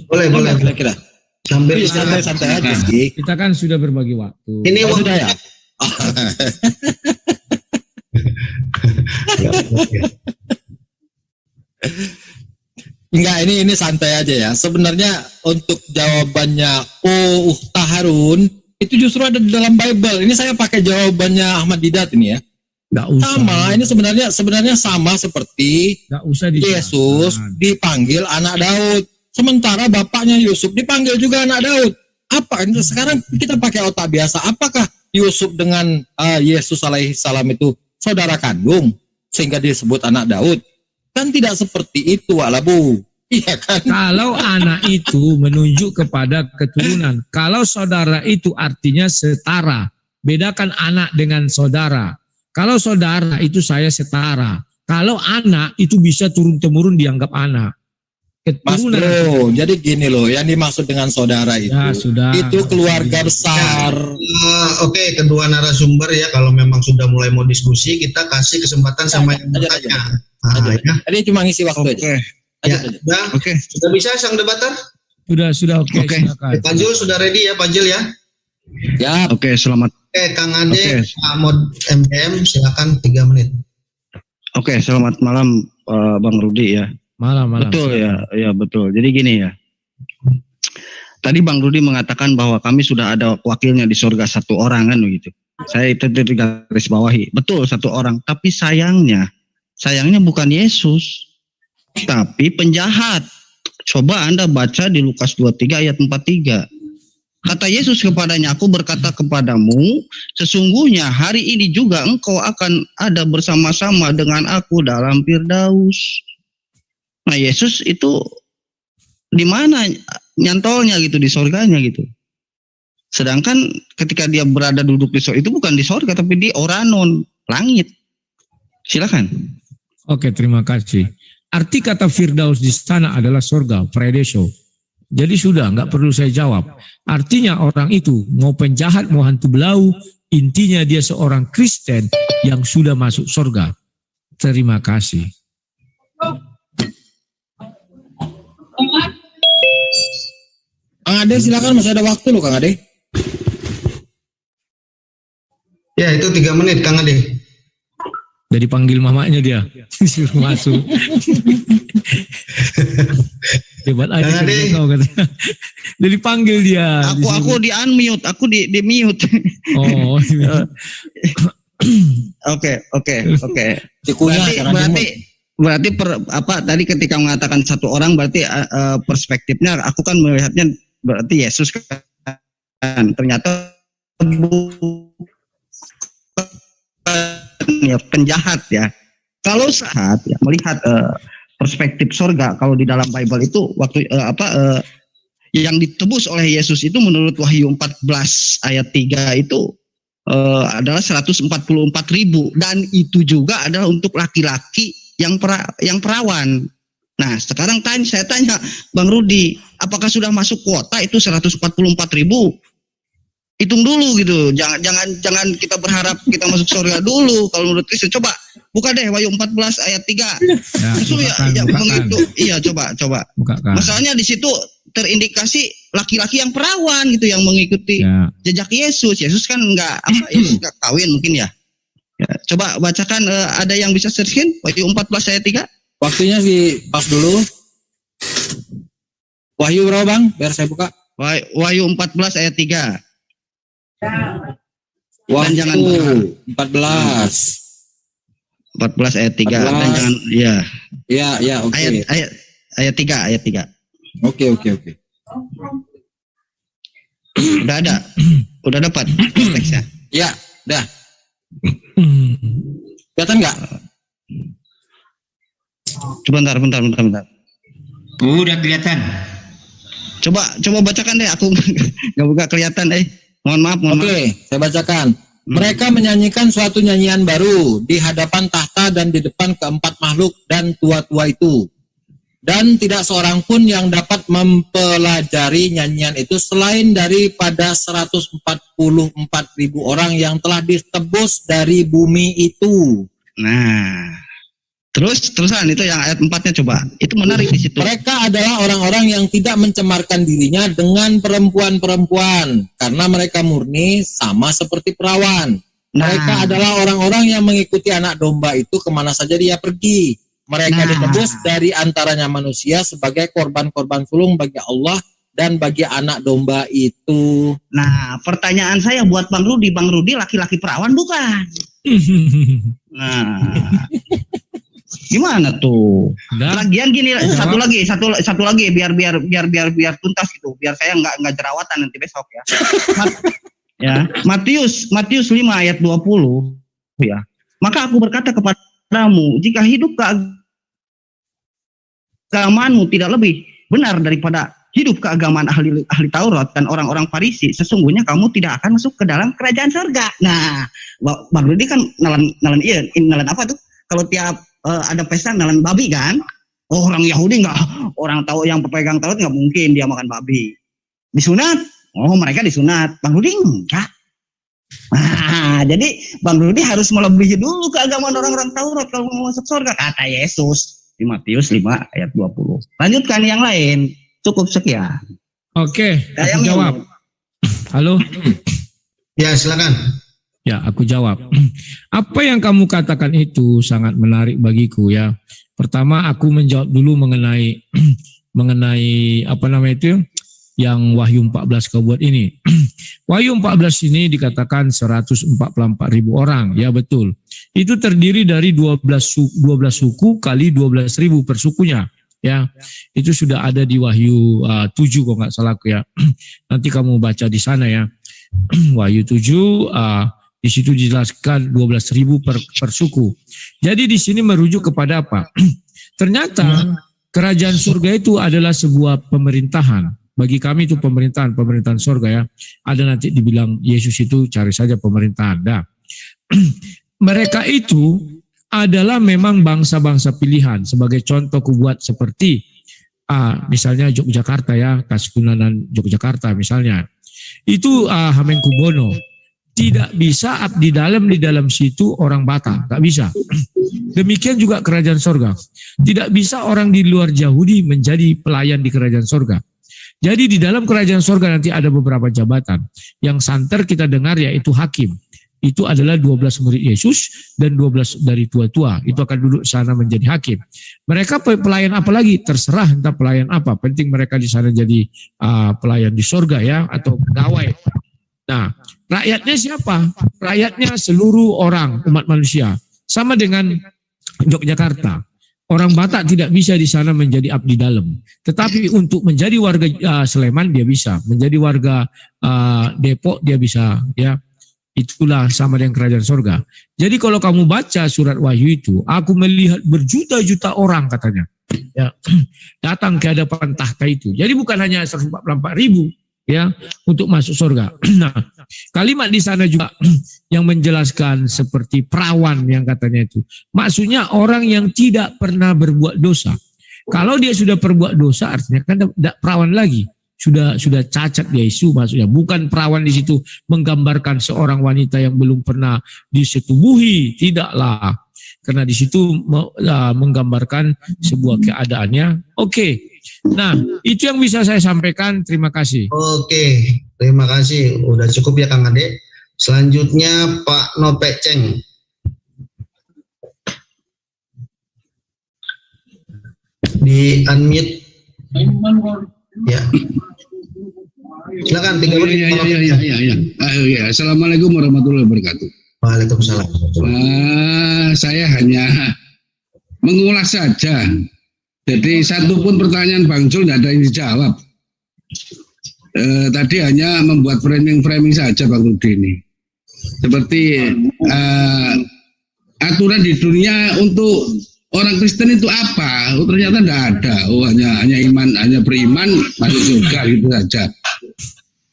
Boleh, boleh. Kira-kira. Sambil Santai-santai aja sih. Kita kan sudah berbagi waktu. Ini Sudah ya? Enggak, ini santai aja ya. Sebenarnya untuk jawabannya Ustaz Harun itu justru ada di dalam Bible. Ini saya pakai jawabannya Ahmad Didat ini ya. Nggak usah. Sama, ini sebenarnya sama seperti Nggak usah Yesus dipanggil anak Daud. Sementara bapaknya Yusuf dipanggil juga anak Daud. Apa? Sekarang kita pakai otak biasa. Apakah Yusuf dengan Yesus alaihissalam itu saudara kandung sehingga disebut anak Daud? Kan tidak seperti itu, Alabu. Iya kan? Kalau anak itu menunjuk kepada keturunan. Kalau saudara itu artinya setara. Bedakan anak dengan saudara. Kalau saudara itu saya setara. Kalau anak itu bisa turun-temurun dianggap anak. Mas Keturunan. bro, jadi gini loh, yang dimaksud dengan saudara itu, Ya, sudah. itu keluarga besar. Oke, kedua narasumber ya, kalau memang sudah mulai mau diskusi, kita kasih kesempatan sama yang bertanya. Ya. Tadi cuma ngisi waktu aja. Ya, sudah, sudah bisa sang debater? Sudah oke. Silakan. Pak Jul sudah ready ya, Pak Jul ya? Ya, Oke, selamat. Oke, Kang Ade, Pak Mod MDM, silakan 3 menit. Oke, selamat malam Bang Rudi ya. Malam. Betul ya, betul. Jadi gini ya. Tadi Bang Rudi mengatakan bahwa kami sudah ada wakilnya di surga 1 orang kan begitu. Saya itu garis bawahi. Betul 1 orang, tapi sayangnya bukan Yesus, tapi penjahat. Coba Anda baca di Lukas 23 ayat 43. Kata Yesus kepadanya, aku berkata kepadamu, sesungguhnya hari ini juga engkau akan ada bersama-sama dengan aku dalam Firdaus. Nah, Yesus itu di mana nyantolnya gitu, di sorganya gitu. Sedangkan ketika dia berada duduk di sorga, itu bukan di sorga tapi di Oranon, langit. Silakan. Oke, terima kasih. Arti kata Firdaus di sana adalah sorga, Paradiso. Jadi sudah, nggak perlu saya jawab. Artinya orang itu mau penjahat, mau hantu belau, intinya dia seorang Kristen yang sudah masuk sorga. Terima kasih. Kang Ade silakan, masih ada waktu loh Kang Ade. Ya, itu 3 menit, Kang Ade. Jadi panggil mamanya dia, disuruh masuk. Hebat aja. Kang Ade. Jadi panggil dia. Aku di unmute, aku di mute. Oh. Oke. Cikunya Berarti tadi ketika mengatakan 1 orang berarti perspektifnya aku kan melihatnya berarti Yesus kan ternyata ya, penjahat ya. Kalau saat ya melihat perspektif surga, kalau di dalam Bible itu waktu yang ditebus oleh Yesus itu menurut Wahyu 14 ayat 3 itu adalah 144.000, dan itu juga adalah untuk laki-laki yang perawan. Nah, sekarang saya tanya Bang Rudi, apakah sudah masuk kuota itu 144.000? Hitung dulu gitu. Jangan kita berharap kita masuk surga dulu. Kalau menurut Kristen, coba buka deh Wahyu 14 ayat 3. Ya, menghitung. Iya, coba. Bukakan. Masalahnya di situ terindikasi laki-laki yang perawan gitu yang mengikuti jejak Yesus. Yesus kan Yesus enggak kawin mungkin ya. Ya, coba bacakan, ada yang bisa searching Wahyu 14 ayat 3? waktunya pas dulu. Wahyu berapa Bang? Biar saya buka. Wahyu 14 ayat 3. Wahyu jangan 14 ayat 3 dan jangan ya oke. Ayat 3. Oke. Udah dapat teksnya. Ya, dah. Kelihatan nggak? Bentar. Udah kelihatan. Coba bacakan deh, aku nggak buka kelihatan. Mohon maaf. Oke, saya bacakan. Mereka menyanyikan suatu nyanyian baru di hadapan tahta dan di depan keempat makhluk dan tua-tua itu. Dan tidak seorang pun yang dapat mempelajari nyanyian itu selain daripada 144.000 orang yang telah ditebus dari bumi itu. Nah, Terusan itu yang ayat 4-nya coba. Itu menarik di situ. Mereka adalah orang-orang yang tidak mencemarkan dirinya dengan perempuan-perempuan karena mereka murni sama seperti perawan. Mereka adalah orang-orang yang mengikuti anak domba itu kemana saja dia pergi. Mereka ditebus dari antaranya manusia sebagai korban-korban sulung bagi Allah dan bagi anak domba itu. Nah, pertanyaan saya buat Bang Rudi laki-laki perawan bukan? Nah, gimana tuh? Lagian gini, satu lagi biar tuntas gitu, biar saya nggak jerawatan nanti besok ya. Ya, Matius 5 ayat 20 ya. Maka aku berkata kepadamu, jika hidup keagamaanmu tidak lebih benar daripada hidup keagamaan ahli Taurat dan orang-orang Farisi, sesungguhnya kamu tidak akan masuk ke dalam kerajaan surga. Nah, Bang Rudi kan nalan apa tuh? Kalau tiap ada pesta nalan babi kan? Oh, orang Yahudi enggak, orang tahu yang pepegang Taurat nggak mungkin dia makan babi. Disunat? Oh, mereka disunat. Bang Rudi enggak. Nah, jadi Bang Rudi harus melebihi dulu keagamaan orang-orang Taurat kalau mau masuk surga, kata Yesus di Matius 5 ayat 20. Lanjutkan yang lain. Cukup sekian. Oke, aku jawab. Halo? Ya, silakan. Ya, aku jawab. Apa yang kamu katakan itu sangat menarik bagiku ya. Pertama, aku menjawab dulu mengenai apa namanya itu yang Wahyu 14 kau buat ini. Wahyu 14 ini dikatakan 144.000 orang, ya betul. Itu terdiri dari 12 suku kali 12.000 per sukunya. Ya, itu sudah ada di Wahyu 7 kalau nggak salah aku ya. Nanti kamu baca di sana ya. Wahyu 7 di situ dijelaskan 12.000 per suku. Jadi di sini merujuk kepada apa? Ternyata kerajaan surga itu adalah sebuah pemerintahan. Bagi kami itu pemerintahan surga ya. Ada nanti dibilang Yesus itu cari saja pemerintahan. Nah, mereka itu adalah memang bangsa-bangsa pilihan. Sebagai contoh ku buat seperti misalnya Yogyakarta ya, Kaskunanan Yogyakarta misalnya. Itu Hamengkubuwono. Tidak bisa di dalam situ orang Batak, nggak bisa. Demikian juga kerajaan sorga. Tidak bisa orang di luar Yahudi menjadi pelayan di kerajaan sorga. Jadi di dalam kerajaan sorga nanti ada beberapa jabatan. Yang santer kita dengar yaitu hakim. Itu adalah 12 murid Yesus dan 12 dari tua-tua. Itu akan duduk sana menjadi hakim. Mereka pelayan apa lagi? Terserah entah pelayan apa. Penting mereka di sana jadi pelayan di sorga ya, atau pegawai. Nah, rakyatnya siapa? Rakyatnya seluruh orang, umat manusia. Sama dengan Yogyakarta. Orang Batak tidak bisa di sana menjadi abdi dalam. Tetapi untuk menjadi warga Sleman dia bisa. Menjadi warga Depok dia bisa ya. Itulah sama dengan kerajaan sorga. Jadi kalau kamu baca surat Wahyu itu, aku melihat berjuta-juta orang katanya. Ya, datang ke hadapan tahta itu. Jadi bukan hanya 144.000 ya untuk masuk sorga. Nah, kalimat di sana juga yang menjelaskan seperti perawan yang katanya itu. Maksudnya orang yang tidak pernah berbuat dosa. Kalau dia sudah berbuat dosa artinya kan tidak perawan lagi. Sudah cacat dia isu maksudnya. Bukan perawan di situ menggambarkan seorang wanita yang belum pernah disetubuhi, tidaklah. Karena di situ menggambarkan sebuah keadaannya. Oke. Nah, itu yang bisa saya sampaikan. Terima kasih. Oke, terima kasih. Udah cukup ya Kang Ade. Selanjutnya Pak Nopeceng. Di unmute. Ya. Silakan 3 menit. Ya. Assalamualaikum warahmatullahi wabarakatuh. Waalaikumsalam. Saya hanya mengulas saja. Jadi satu pun pertanyaan Bang Jul tidak ada yang dijawab. Tadi hanya membuat framing saja Bang Rudi ini. Seperti aturan di dunia untuk orang Kristen itu apa? Oh, ternyata tidak ada. Oh, hanya iman, hanya beriman masuk surga gitu saja.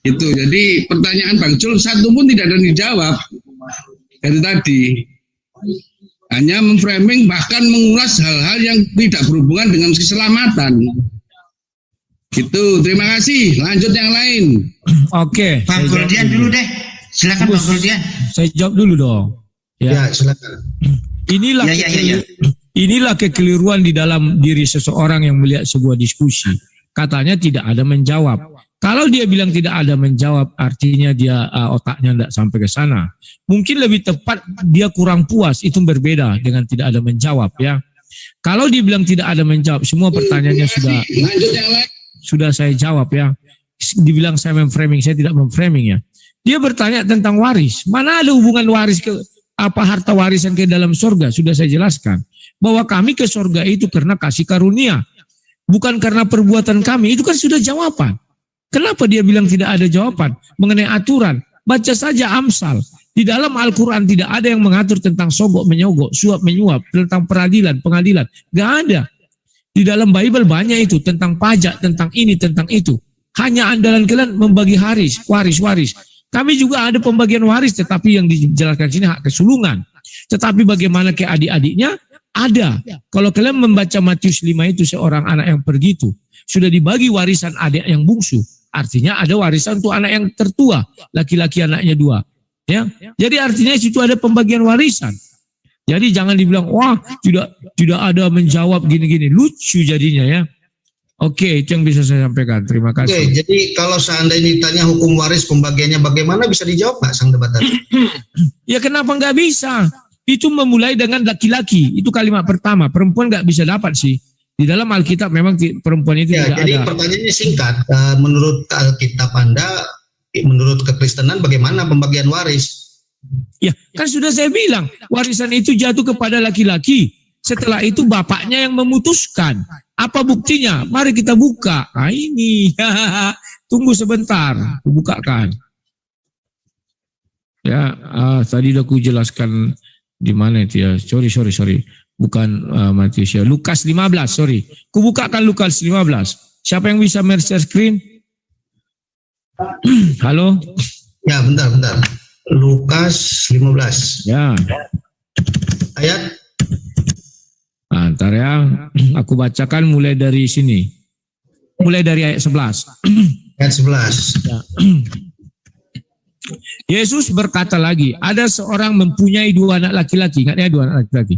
Itu. Jadi pertanyaan Bang Jul satu pun tidak ada yang dijawab dari tadi. Hanya memframing bahkan mengulas hal-hal yang tidak berhubungan dengan keselamatan. Itu. Terima kasih. Lanjut yang lain. Oke. Bang Gordian dulu deh. Silakan Bang Gordian. Saya jawab dulu dong. Ya, silakan. Inilah Inilah kekeliruan di dalam diri seseorang yang melihat sebuah diskusi. Katanya tidak ada menjawab. Kalau dia bilang tidak ada menjawab, artinya dia otaknya tidak sampai ke sana. Mungkin lebih tepat dia kurang puas, itu berbeda dengan tidak ada menjawab ya. Kalau dia bilang tidak ada menjawab, semua pertanyaannya sudah saya jawab ya. Dibilang saya memframing, saya tidak memframing ya. Dia bertanya tentang waris. Mana ada hubungan waris ke harta warisan ke dalam surga? Sudah saya jelaskan bahwa kami ke surga itu karena kasih karunia, bukan karena perbuatan kami. Itu kan sudah jawaban. Kenapa dia bilang tidak ada jawaban mengenai aturan? Baca saja Amsal. Di dalam Al-Quran tidak ada yang mengatur tentang sogok menyogok, suap menyuap, tentang peradilan, pengadilan. Gak ada. Di dalam Bible banyak itu, tentang pajak, tentang ini, tentang itu. Hanya andalan kalian membagi waris. Kami juga ada pembagian waris, tetapi yang dijelaskan sini hak kesulungan. Tetapi bagaimana ke adik-adiknya? Ada. Kalau kalian membaca Matius 5 itu, seorang anak yang pergi itu sudah dibagi warisan adik yang bungsu. Artinya ada warisan untuk anak yang tertua, laki-laki anaknya 2. Ya, jadi artinya situ ada pembagian warisan. Jadi jangan dibilang wah tidak ada menjawab gini-gini, lucu jadinya ya. Oke, itu yang bisa saya sampaikan. Terima kasih. Oke, jadi kalau seandainya ditanya hukum waris pembagiannya bagaimana, bisa dijawab nggak sang debater? Ya kenapa nggak bisa? Itu memulai dengan laki-laki. Itu kalimat pertama. Perempuan nggak bisa dapat sih. Di dalam Alkitab memang perempuan itu tidak jadi ada. Jadi pertanyaannya singkat. Menurut Alkitab Anda, menurut kekristenan bagaimana pembagian waris? Ya, kan sudah saya bilang, warisan itu jatuh kepada laki-laki. Setelah itu bapaknya yang memutuskan. Apa buktinya? Mari kita buka. Nah ini, tunggu sebentar, aku bukakan. Ya, tadi udah aku jelaskan di mana itu ya. Sorry. Bukan Matius ya. Lukas 15, sorry. Kubukakan Lukas 15. Siapa yang bisa share screen? Halo? Ya, bentar. Lukas 15. Ya. Ayat? Ntar ya. Aku bacakan mulai dari sini. Mulai dari ayat 11. Ayat 11. Ya. Yesus berkata lagi, ada seorang mempunyai 2 anak laki-laki. Ingat ya, 2 anak laki-laki.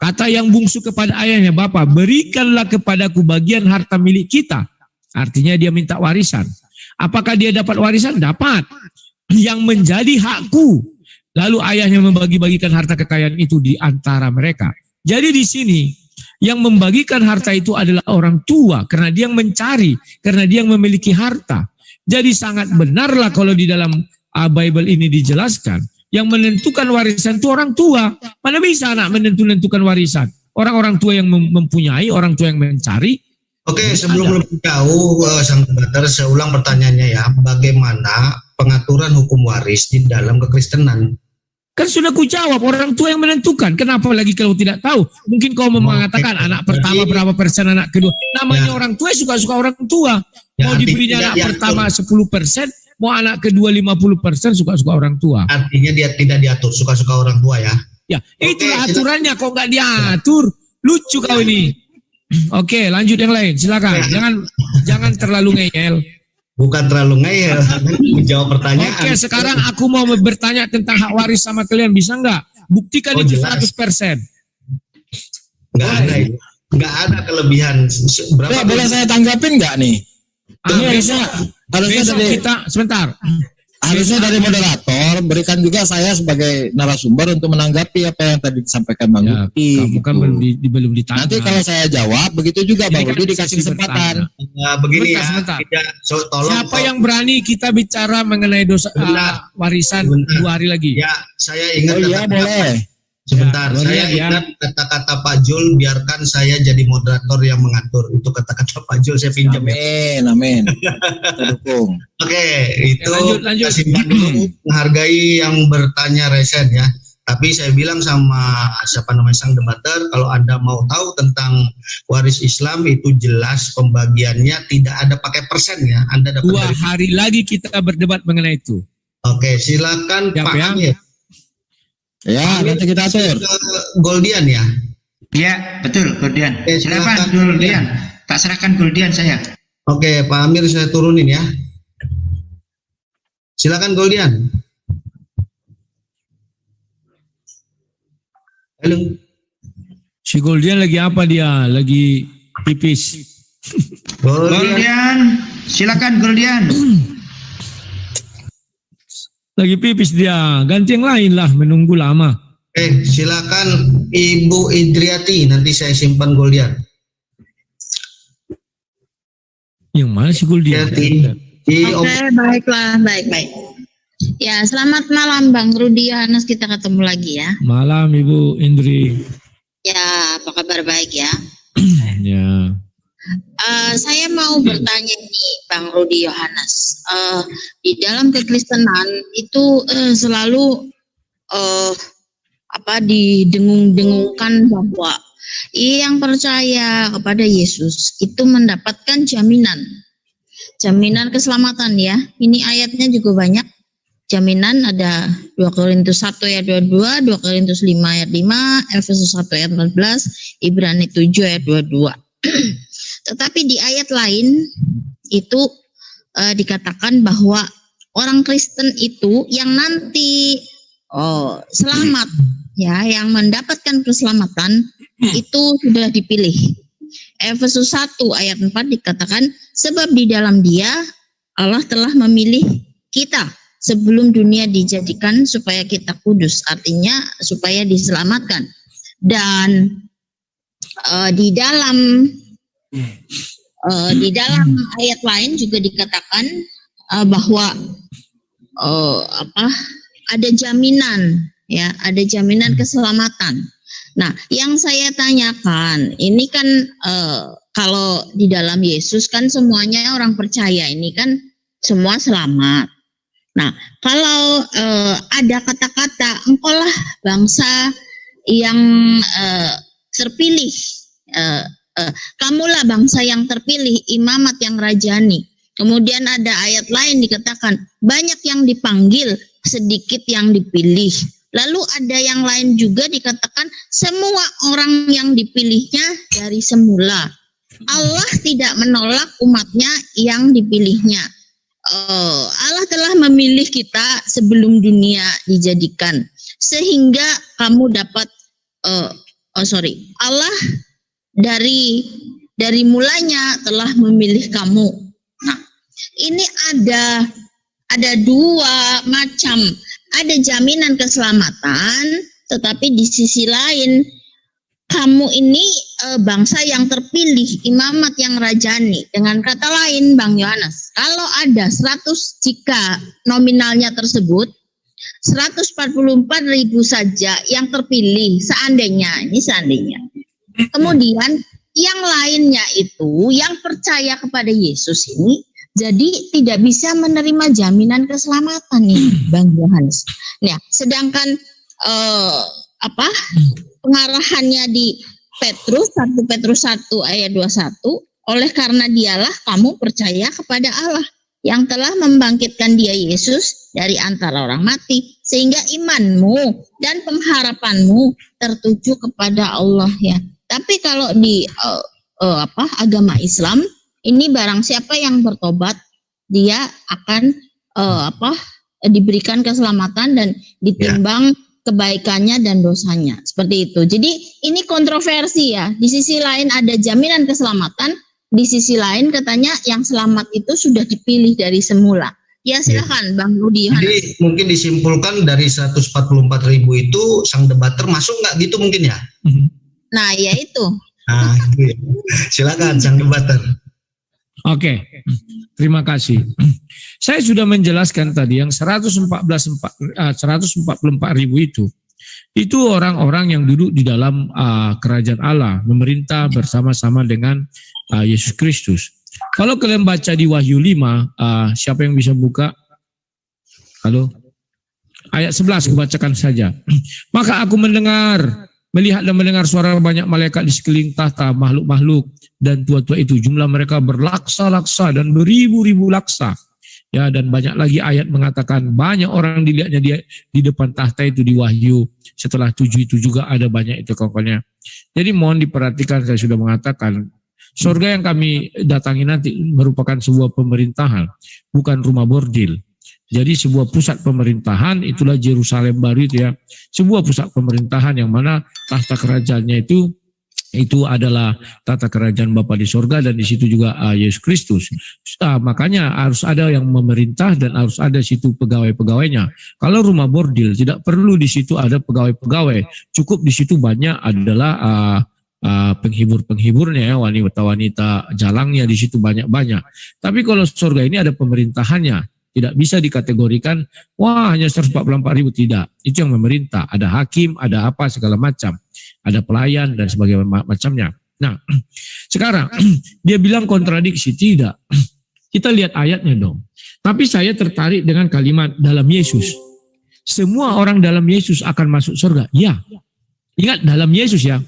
Kata yang bungsu kepada ayahnya, Bapa, berikanlah kepadaku bagian harta milik kita. Artinya dia minta warisan. Apakah dia dapat warisan? Dapat. Yang menjadi hakku. Lalu ayahnya membagi-bagikan harta kekayaan itu di antara mereka. Jadi di sini, yang membagikan harta itu adalah orang tua. Karena dia yang mencari. Karena dia yang memiliki harta. Jadi sangat benarlah kalau di dalam Bible ini dijelaskan. Yang menentukan warisan itu orang tua. Mana bisa anak menentukan warisan? Orang-orang tua yang mempunyai, orang tua yang mencari. Oke, sebelum lebih jauh, sang debater, saya ulang pertanyaannya ya. Bagaimana pengaturan hukum waris di dalam kekristenan? Kan sudah ku jawab, orang tua yang menentukan. Kenapa lagi kalau tidak tahu? Mungkin kau mengatakan anak pertama berapa persen, anak kedua. Namanya orang tua suka-suka orang tua. Mau diberinya anak pertama 10%, mau anak kedua 50%, suka-suka orang tua. Artinya dia tidak diatur, suka-suka orang tua ya. Ya, itulah aturannya, kok nggak diatur. Lucu kau ini. Oke, lanjut yang lain. Silakan. Jangan terlalu ngeyel. Bukan terlalu ngeyel, menjawab pertanyaan. Oke, sekarang aku mau bertanya tentang hak waris sama kalian. Bisa nggak? Buktikan itu jelas. 100%. Nggak ada, nggak ada kelebihan. Berapa? Boleh saya tanggapin nggak nih? Ini harusnya dari kita sebentar. Harusnya dari moderator berikan juga saya sebagai narasumber untuk menanggapi apa yang tadi disampaikan Bang Ya, Rudi. kamu kan belum ditanya. Nanti kalau saya jawab begitu juga Bang Ini kan Rudi dikasih sesi kesempatan. Begini Sebentar. ya, tolong. Siapa yang berani kita bicara mengenai dosa warisan 2 hari lagi? Ya, saya ingat. Oh iya boleh. Sebentar, Ya, saya ya. ingat kata-kata Pak Jul, biarkan saya jadi moderator yang mengatur. Itu kata-kata Pak Jul, saya pinjam ya. Amin. Kita dukung. Oke, itu lanjut. kita simpan dulu, menghargai yang bertanya resen ya. Tapi saya bilang sama sang debater, kalau Anda mau tahu tentang waris Islam itu jelas pembagiannya tidak ada pakai persen ya. Anda dapat 2 hari lagi kita berdebat mengenai itu. Oke, silakan Siap Pak ya? Amir. Ya, nanti kita atur. Goldian ya. Ya, betul, Goldian. Oke, Silakan silakan, Goldian. Tak serahkan Goldian saya. Oke, Pak Amir saya turunin ya. Silakan Goldian. Halo. Si Goldian lagi apa dia? Lagi pipis. Goldian, silakan Goldian. Lagi pipis dia. Ganti yang lain lah, menunggu lama. Silakan Ibu Indriati, nanti saya simpan Goldian. Yang mana si Goldian? Oke, baiklah, baik. Ya, selamat malam Bang Rudi Yohanes, kita ketemu lagi ya. Malam Ibu Indri. Ya, apa kabar, baik ya? Ya. Saya mau bertanya nih Bang Rudi Yohanes. Di dalam kekristenan itu selalu didengung-dengungkan bahwa yang percaya kepada Yesus itu mendapatkan jaminan keselamatan ya. Ini ayatnya juga banyak. Jaminan ada 2 Korintus 1 ayat 22, 2 Korintus 5 ayat 5, Efesus 1 ayat 14, Ibrani 7 ayat 22. Tetapi di ayat lain itu dikatakan bahwa orang Kristen itu yang nanti selamat ya, yang mendapatkan keselamatan itu sudah dipilih. Efesus 1 ayat 4 dikatakan, sebab di dalam Dia Allah telah memilih kita sebelum dunia dijadikan supaya kita kudus, artinya supaya diselamatkan. Dan di dalam ayat lain juga dikatakan bahwa ada jaminan ya, ada jaminan keselamatan. Nah, yang saya tanyakan ini kan kalau di dalam Yesus kan semuanya orang percaya ini kan semua selamat. Nah, kalau ada kata-kata engkaulah bangsa yang terpilih, kamulah bangsa yang terpilih, imamat yang rajani. Kemudian ada ayat lain dikatakan banyak yang dipanggil, sedikit yang dipilih. Lalu ada yang lain juga dikatakan semua orang yang dipilihnya dari semula. Allah tidak menolak umatnya yang dipilihnya. Allah telah memilih kita sebelum dunia dijadikan, sehingga kamu dapat Allah dari mulanya telah memilih kamu. Nah, ini ada dua macam, ada jaminan keselamatan, tetapi di sisi lain kamu ini bangsa yang terpilih, imamat yang rajani. Dengan kata lain, Bang Yohanes, kalau ada 100 jika nominalnya tersebut, 144.000 saja yang terpilih, seandainya. Kemudian yang lainnya itu, yang percaya kepada Yesus ini, jadi tidak bisa menerima jaminan keselamatan nih, Bang Yohanes. Nah, sedangkan pengarahannya di Petrus 1 Petrus 1 ayat 21, oleh karena dialah kamu percaya kepada Allah yang telah membangkitkan Dia Yesus dari antara orang mati, sehingga imanmu dan pengharapanmu tertuju kepada Allah ya. Tapi kalau di agama Islam ini, barang siapa yang bertobat dia akan diberikan keselamatan dan ditimbang kebaikannya dan dosanya, seperti itu. Jadi ini kontroversi ya. Di sisi lain ada jaminan keselamatan, di sisi lain katanya yang selamat itu sudah dipilih dari semula. Ya silakan Bang Rudi. Jadi mungkin disimpulkan dari 144.000 itu sang debater masuk nggak gitu mungkin ya? Nah ya itu. Nah itu ya. Silakan sang debater. Oke, terima kasih. Saya sudah menjelaskan tadi yang 144.000 itu orang-orang yang duduk di dalam kerajaan Allah, memerintah bersama-sama dengan Yesus Kristus. Kalau kalian baca di Wahyu 5, siapa yang bisa buka? Halo? Ayat 11, aku bacakan saja. Maka aku melihat dan mendengar suara banyak malaikat di sekeliling tahta, makhluk-makhluk dan tua-tua itu. Jumlah mereka berlaksa-laksa dan beribu-ribu laksa. Ya, dan banyak lagi ayat mengatakan banyak orang dilihatnya di depan tahta itu di Wahyu. Setelah 7 itu juga ada banyak itu pokoknya. Jadi mohon diperhatikan, saya sudah mengatakan surga yang kami datangi nanti merupakan sebuah pemerintahan, bukan rumah bordil. Jadi sebuah pusat pemerintahan, itulah Yerusalem baru itu ya. Sebuah pusat pemerintahan yang mana tahta kerajaannya itu Itu adalah tata kerajaan Bapa di sorga, dan di situ juga Yesus Kristus. Makanya harus ada yang memerintah dan harus ada situ pegawai-pegawainya. Kalau rumah bordil tidak perlu di situ ada pegawai-pegawai, cukup di situ banyak adalah penghibur-penghiburnya, ya, wanita-wanita jalangnya di situ banyak-banyak. Tapi kalau surga ini ada pemerintahannya, tidak bisa dikategorikan wah hanya 144.000, tidak. Itu yang memerintah, ada hakim, ada apa segala macam. Ada pelayan dan sebagainya macamnya. Nah, sekarang dia bilang kontradiksi, tidak. Kita lihat ayatnya dong. Tapi saya tertarik dengan kalimat dalam Yesus. Semua orang dalam Yesus akan masuk surga. Ya, ingat dalam Yesus ya.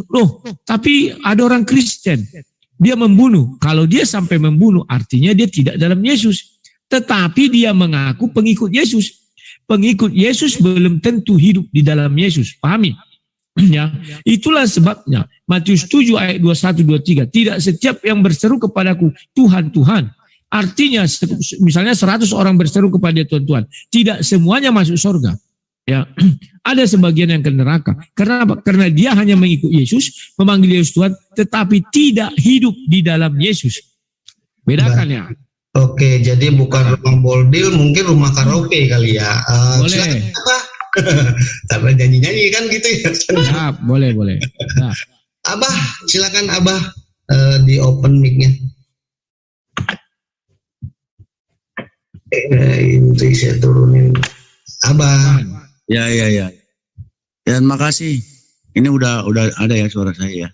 Loh, tapi ada orang Kristen, dia membunuh. Kalau dia sampai membunuh, artinya dia tidak dalam Yesus. Tetapi dia mengaku pengikut Yesus. Pengikut Yesus belum tentu hidup di dalam Yesus. Pahami? Ya, itulah sebabnya Matius 7 ayat 21-23, tidak setiap yang berseru kepadaku Tuhan, Tuhan. Artinya misalnya 100 orang berseru kepada Tuhan, Tuhan, tidak semuanya masuk surga. Ya, ada sebagian yang ke neraka. Kenapa? Karena dia hanya mengikut Yesus, memanggil Yesus Tuhan, tetapi tidak hidup di dalam Yesus. Bedakan ya. Oke, jadi bukan rumah bordil, mungkin rumah karaoke kali ya. Boleh. Apa? Karena nyanyi-nyanyi kan gitu ya. Ya, boleh. Nah. Abah, silakan Abah di open mic-nya. Ini saya turunin. Abah. Ya. Dan makasih. Ini udah ada ya suara saya ya.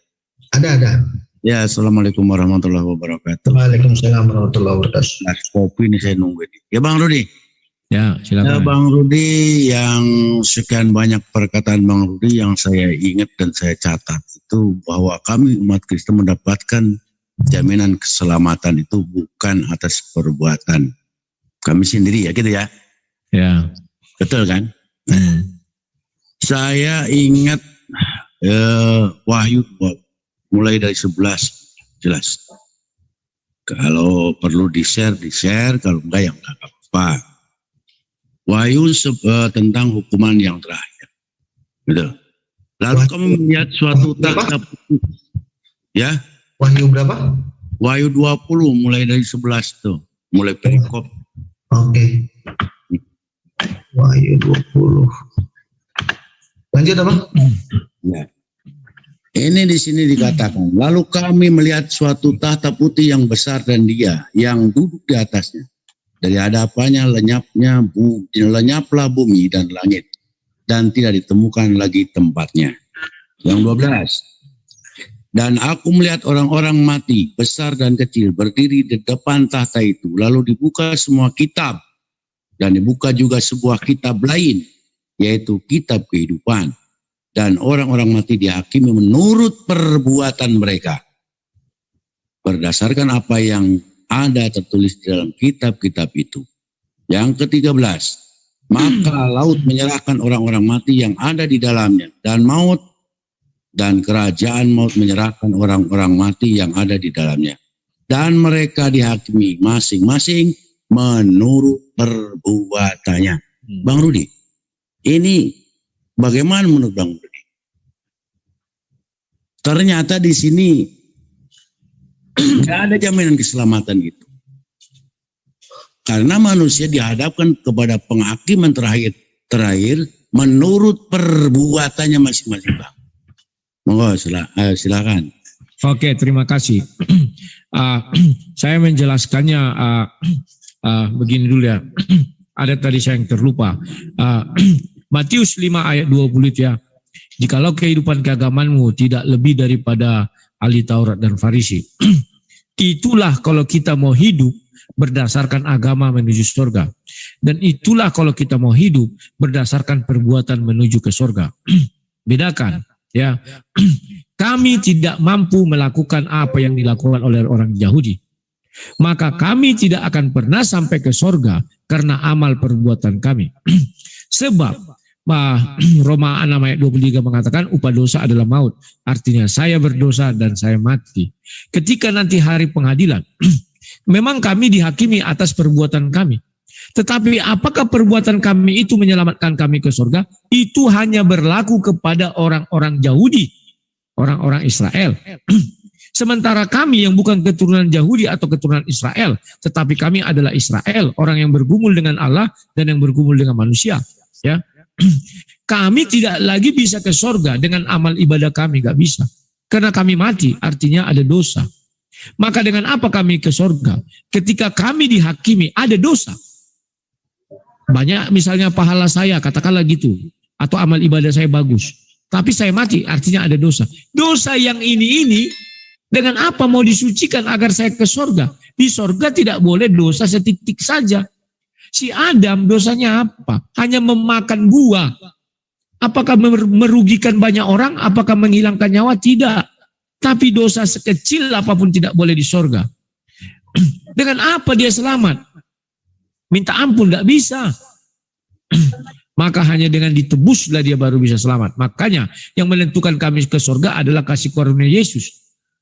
Ada. Ya, assalamualaikum warahmatullahi wabarakatuh. Waalaikumsalam warahmatullahi wabarakatuh. Nah, kopi ini saya nunggu ini. Ya Bang Rudi. Ya, silakan. Ya Bang Rudi, yang sekian banyak perkataan Bang Rudi yang saya ingat dan saya catat itu bahwa kami umat Kristen mendapatkan jaminan keselamatan itu bukan atas perbuatan kami sendiri ya gitu ya. Ya. Betul kan? Saya ingat Wahyu mulai dari 11 jelas. Kalau perlu di-share, kalau enggak ya enggak apa-apa. Wahyu tentang hukuman yang terakhir. Gitu. Lalu kamu melihat suatu takhta putih. Ya. Wahyu berapa? Wahyu 20 mulai dari 11 tuh. Mulai perikop. Oke. Wahyu 20. Lanjut apa? Ya. Ini di sini dikatakan, lalu kami melihat suatu tahta putih yang besar dan dia yang duduk di atasnya. Dari hadapannya lenyaplah bumi dan langit, dan tidak ditemukan lagi tempatnya. Yang 12. Dan aku melihat orang-orang mati, besar dan kecil, berdiri di depan tahta itu. Lalu dibuka semua kitab, dan dibuka juga sebuah kitab lain, yaitu kitab kehidupan. Dan orang-orang mati dihakimi menurut perbuatan mereka, berdasarkan apa yang ada tertulis di dalam kitab-kitab itu. Yang ke-13, maka laut menyerahkan orang-orang mati yang ada di dalamnya, dan maut dan kerajaan maut menyerahkan orang-orang mati yang ada di dalamnya. Dan mereka dihakimi masing-masing menurut perbuatannya. Bang Rudi, ini bagaimana menurut Bang Rudi? Ternyata di sini tidak ada jaminan keselamatan gitu. Karena manusia dihadapkan kepada penghakiman terakhir menurut perbuatannya masing-masing, Bang. Monggo silakan. Oke, terima kasih. Saya menjelaskannya begini dulu ya. Ada tadi saya yang terlupa. Matius 5 ayat 20 itu ya. Jikalau kehidupan keagamanmu tidak lebih daripada ahli Taurat dan Farisi. Itulah kalau kita mau hidup berdasarkan agama menuju surga. Dan itulah kalau kita mau hidup berdasarkan perbuatan menuju ke surga. Bedakan ya. Kami tidak mampu melakukan apa yang dilakukan oleh orang Yahudi. Maka kami tidak akan pernah sampai ke surga karena amal perbuatan kami. Sebab Roma 6 ayat 23 mengatakan upah dosa adalah maut. Artinya saya berdosa dan saya mati. Ketika nanti hari pengadilan, memang kami dihakimi atas perbuatan kami. Tetapi apakah perbuatan kami itu menyelamatkan kami ke surga? Itu hanya berlaku kepada orang-orang Yahudi. orang-orang Israel. Sementara kami yang bukan keturunan Yahudi atau keturunan Israel, tetapi kami adalah Israel, orang yang bergumul dengan Allah dan yang bergumul dengan manusia. Ya, kami tidak lagi bisa ke sorga dengan amal ibadah kami, gak bisa. Karena kami mati, artinya ada dosa. Maka dengan apa kami ke sorga? Ketika kami dihakimi, ada dosa. Banyak misalnya pahala saya, katakanlah gitu. Atau amal ibadah saya bagus. Tapi saya mati, artinya ada dosa. Dosa yang ini dengan apa mau disucikan agar saya ke sorga? Di sorga tidak boleh dosa setitik saja. Si Adam dosanya apa? Hanya memakan buah. Apakah merugikan banyak orang? Apakah menghilangkan nyawa? Tidak. Tapi dosa sekecil apapun tidak boleh di sorga. Dengan apa dia selamat? Minta ampun, tidak bisa. Maka hanya dengan ditebuslah dia baru bisa selamat. Makanya yang menentukan kami ke sorga adalah kasih karunia Yesus.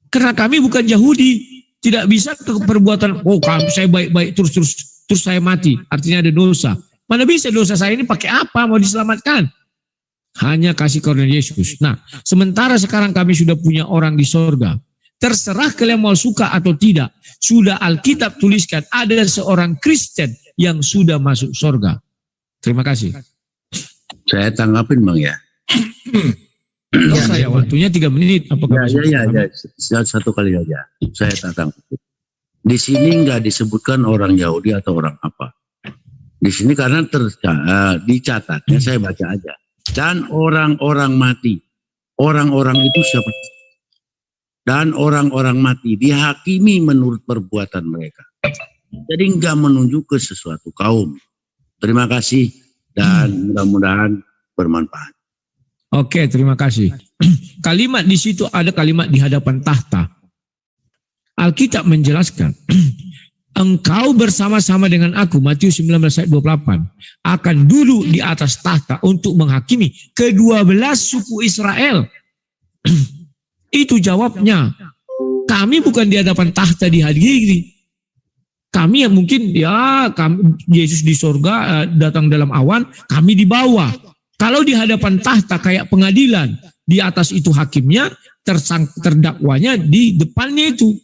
Karena kami bukan Yahudi, tidak bisa ke perbuatan, oh saya baik-baik terus saya mati, artinya ada dosa. Mana bisa dosa saya ini pakai apa mau diselamatkan? Hanya kasih karunia Yesus. Nah, sementara sekarang kami sudah punya orang di sorga, terserah kalian mau suka atau tidak, sudah Alkitab tuliskan ada seorang Kristen yang sudah masuk sorga. Terima kasih. Saya tanggapin Bang ya. Ya, saya waktunya 3 menit. Apakah Ya, satu kali aja. Saya tantang. Di sini nggak disebutkan orang Yahudi atau orang apa. Di sini karena dicatatnya saya baca aja. Dan orang-orang mati. Orang-orang itu siapa? Dan orang-orang mati dihakimi menurut perbuatan mereka. Jadi nggak menunjuk ke sesuatu kaum. Terima kasih dan mudah-mudahan bermanfaat. Oke, terima kasih. Kalimat di situ ada kalimat di hadapan tahta. Alkitab menjelaskan, engkau bersama-sama dengan aku, Matius 19 ayat 28, akan duduk di atas tahta untuk menghakimi ke-12 suku Israel. Itu jawabnya. Kami bukan di hadapan tahta dihadiri. Kami yang mungkin Yesus di sorga datang dalam awan, kami di bawah. Kalau di hadapan tahta kayak pengadilan, di atas itu hakimnya, terdakwanya di depannya itu.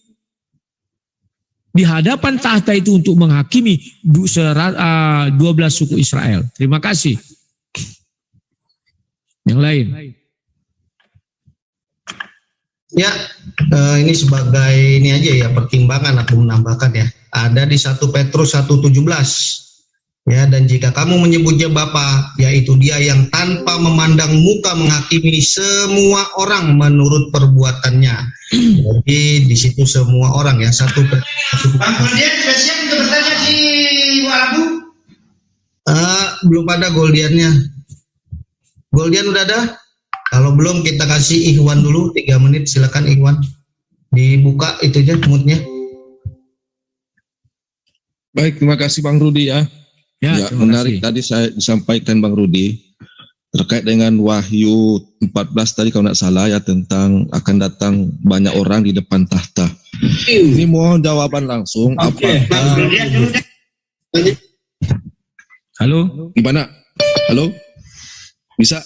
Di hadapan tahta itu untuk menghakimi 12 suku Israel. Terima kasih. Yang lain. Ya, ini sebagai ini aja ya pertimbangan aku menambahkan ya. Ada di 1 Petrus 1:17. Ya, dan jika kamu menyebutnya Bapa, yaitu Dia yang tanpa memandang muka menghakimi semua orang menurut perbuatannya. Jadi di situ semua orang ya. Bang Goldian sudah siap untuk bertanya di Walabu? Belum ada Goldiannya. Goldian udah ada? Kalau belum kita kasih Ikhwan dulu 3 menit, silakan Ikhwan. Dibuka itu aja moodnya. Baik, terima kasih Bang Rudi ya. Ya, menarik tadi saya disampaikan Bang Rudi terkait dengan Wahyu 14 tadi kalau tidak salah ya, tentang akan datang banyak orang di depan tahta. Ini mohon jawaban langsung. Oke. Halo? Gimana? Halo? Bisa?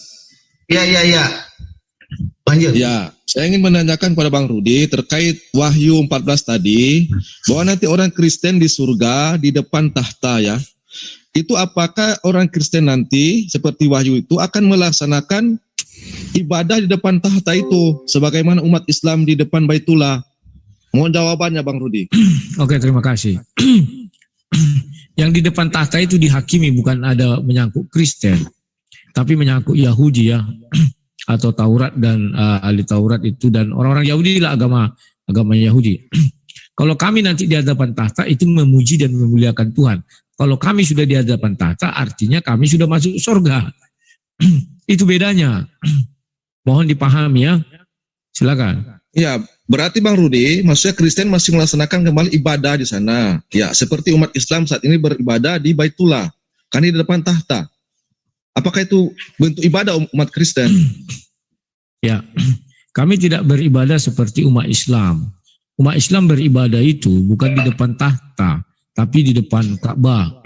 Ya. Lanjut. Ya, saya ingin menanyakan pada Bang Rudi terkait Wahyu 14 tadi, bahwa nanti orang Kristen di surga di depan tahta ya. Itu apakah orang Kristen nanti seperti Wahyu itu akan melaksanakan ibadah di depan tahta itu sebagaimana umat Islam di depan Baitullah? Mohon jawabannya Bang Rudi. Oke, terima kasih. Yang di depan tahta itu dihakimi bukan ada menyangkut Kristen, tapi menyangkut Yahudi ya, atau Taurat dan ahli Taurat itu, dan orang-orang Yahudi lah agama Yahudi. Kalau kami nanti di hadapan tahta itu memuji dan memuliakan Tuhan. Kalau kami sudah di hadapan tahta, artinya kami sudah masuk surga. Itu bedanya. Mohon dipahami ya. Silakan. Ya, berarti Bang Rudi, maksudnya Kristen masih melaksanakan kembali ibadah di sana. Ya, seperti umat Islam saat ini beribadah di Baitullah, kan di depan tahta. Apakah itu bentuk ibadah umat Kristen? Ya, kami tidak beribadah seperti umat Islam. Umat Islam beribadah itu bukan di depan tahta, tapi di depan Ka'bah.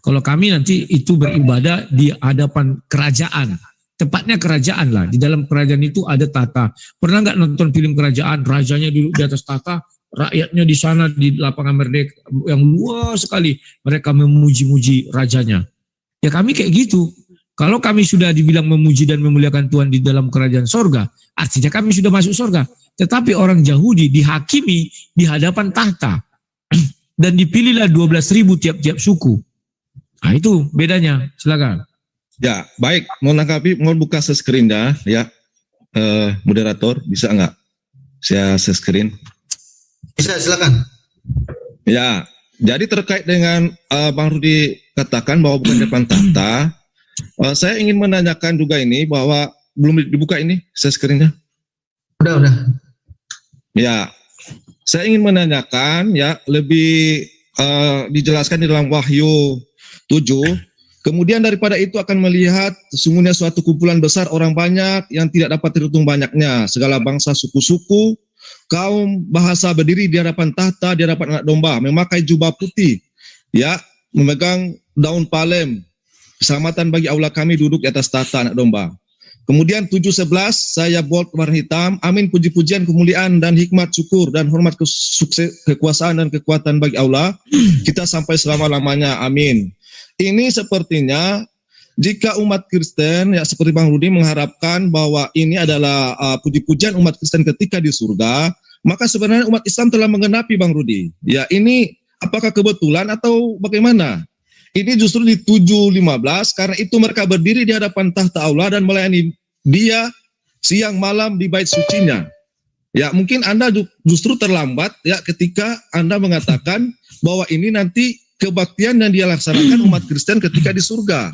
Kalau kami nanti itu beribadah di hadapan kerajaan. Tepatnya kerajaan lah. Di dalam kerajaan itu ada tahta. Pernah nggak nonton film kerajaan? Rajanya duduk di atas tahta, rakyatnya di sana di lapangan Merdeka yang luas sekali. Mereka memuji-muji rajanya. Ya kami kayak gitu. Kalau kami sudah dibilang memuji dan memuliakan Tuhan di dalam kerajaan sorga, artinya kami sudah masuk sorga. Tetapi orang Yahudi dihakimi di hadapan tahta. Dan dipilihlah 12.000 tiap-tiap suku. Nah itu bedanya. Silakan. Ya, baik. Mau nangkapi, mau buka screen dah, ya. Moderator, bisa nggak? Saya screen. Bisa, silakan. Ya, jadi terkait dengan Bang Rudi katakan bahwa bukan depan tahta, saya ingin menanyakan juga ini bahwa belum dibuka ini screen-nya. Udah. Ya, saya ingin menanyakan ya lebih dijelaskan di dalam Wahyu 7. Kemudian daripada itu akan melihat sesungguhnya suatu kumpulan besar orang banyak yang tidak dapat terhitung banyaknya, segala bangsa, suku-suku, kaum, bahasa berdiri di hadapan tahta, di hadapan anak domba, memakai jubah putih, ya, memegang daun palem, keselamatan bagi Allah kami duduk di atas tahta anak domba. Kemudian 7:11 saya bold warna hitam, amin, puji-pujian, kemuliaan dan hikmat, syukur dan hormat, sukses, kekuasaan dan kekuatan bagi Allah, kita sampai selama-lamanya, amin. Ini sepertinya jika umat Kristen ya seperti Bang Rudi mengharapkan bahwa ini adalah puji-pujian umat Kristen ketika di surga, maka sebenarnya umat Islam telah mengenapi Bang Rudi. Ya ini apakah kebetulan atau bagaimana? Ini justru di 7:15 karena itu mereka berdiri di hadapan tahta Allah dan melayani Dia siang malam di bait sucinya. Ya mungkin Anda justru terlambat ya ketika Anda mengatakan bahwa ini nanti kebaktian yang dia laksanakan umat Kristen ketika di surga.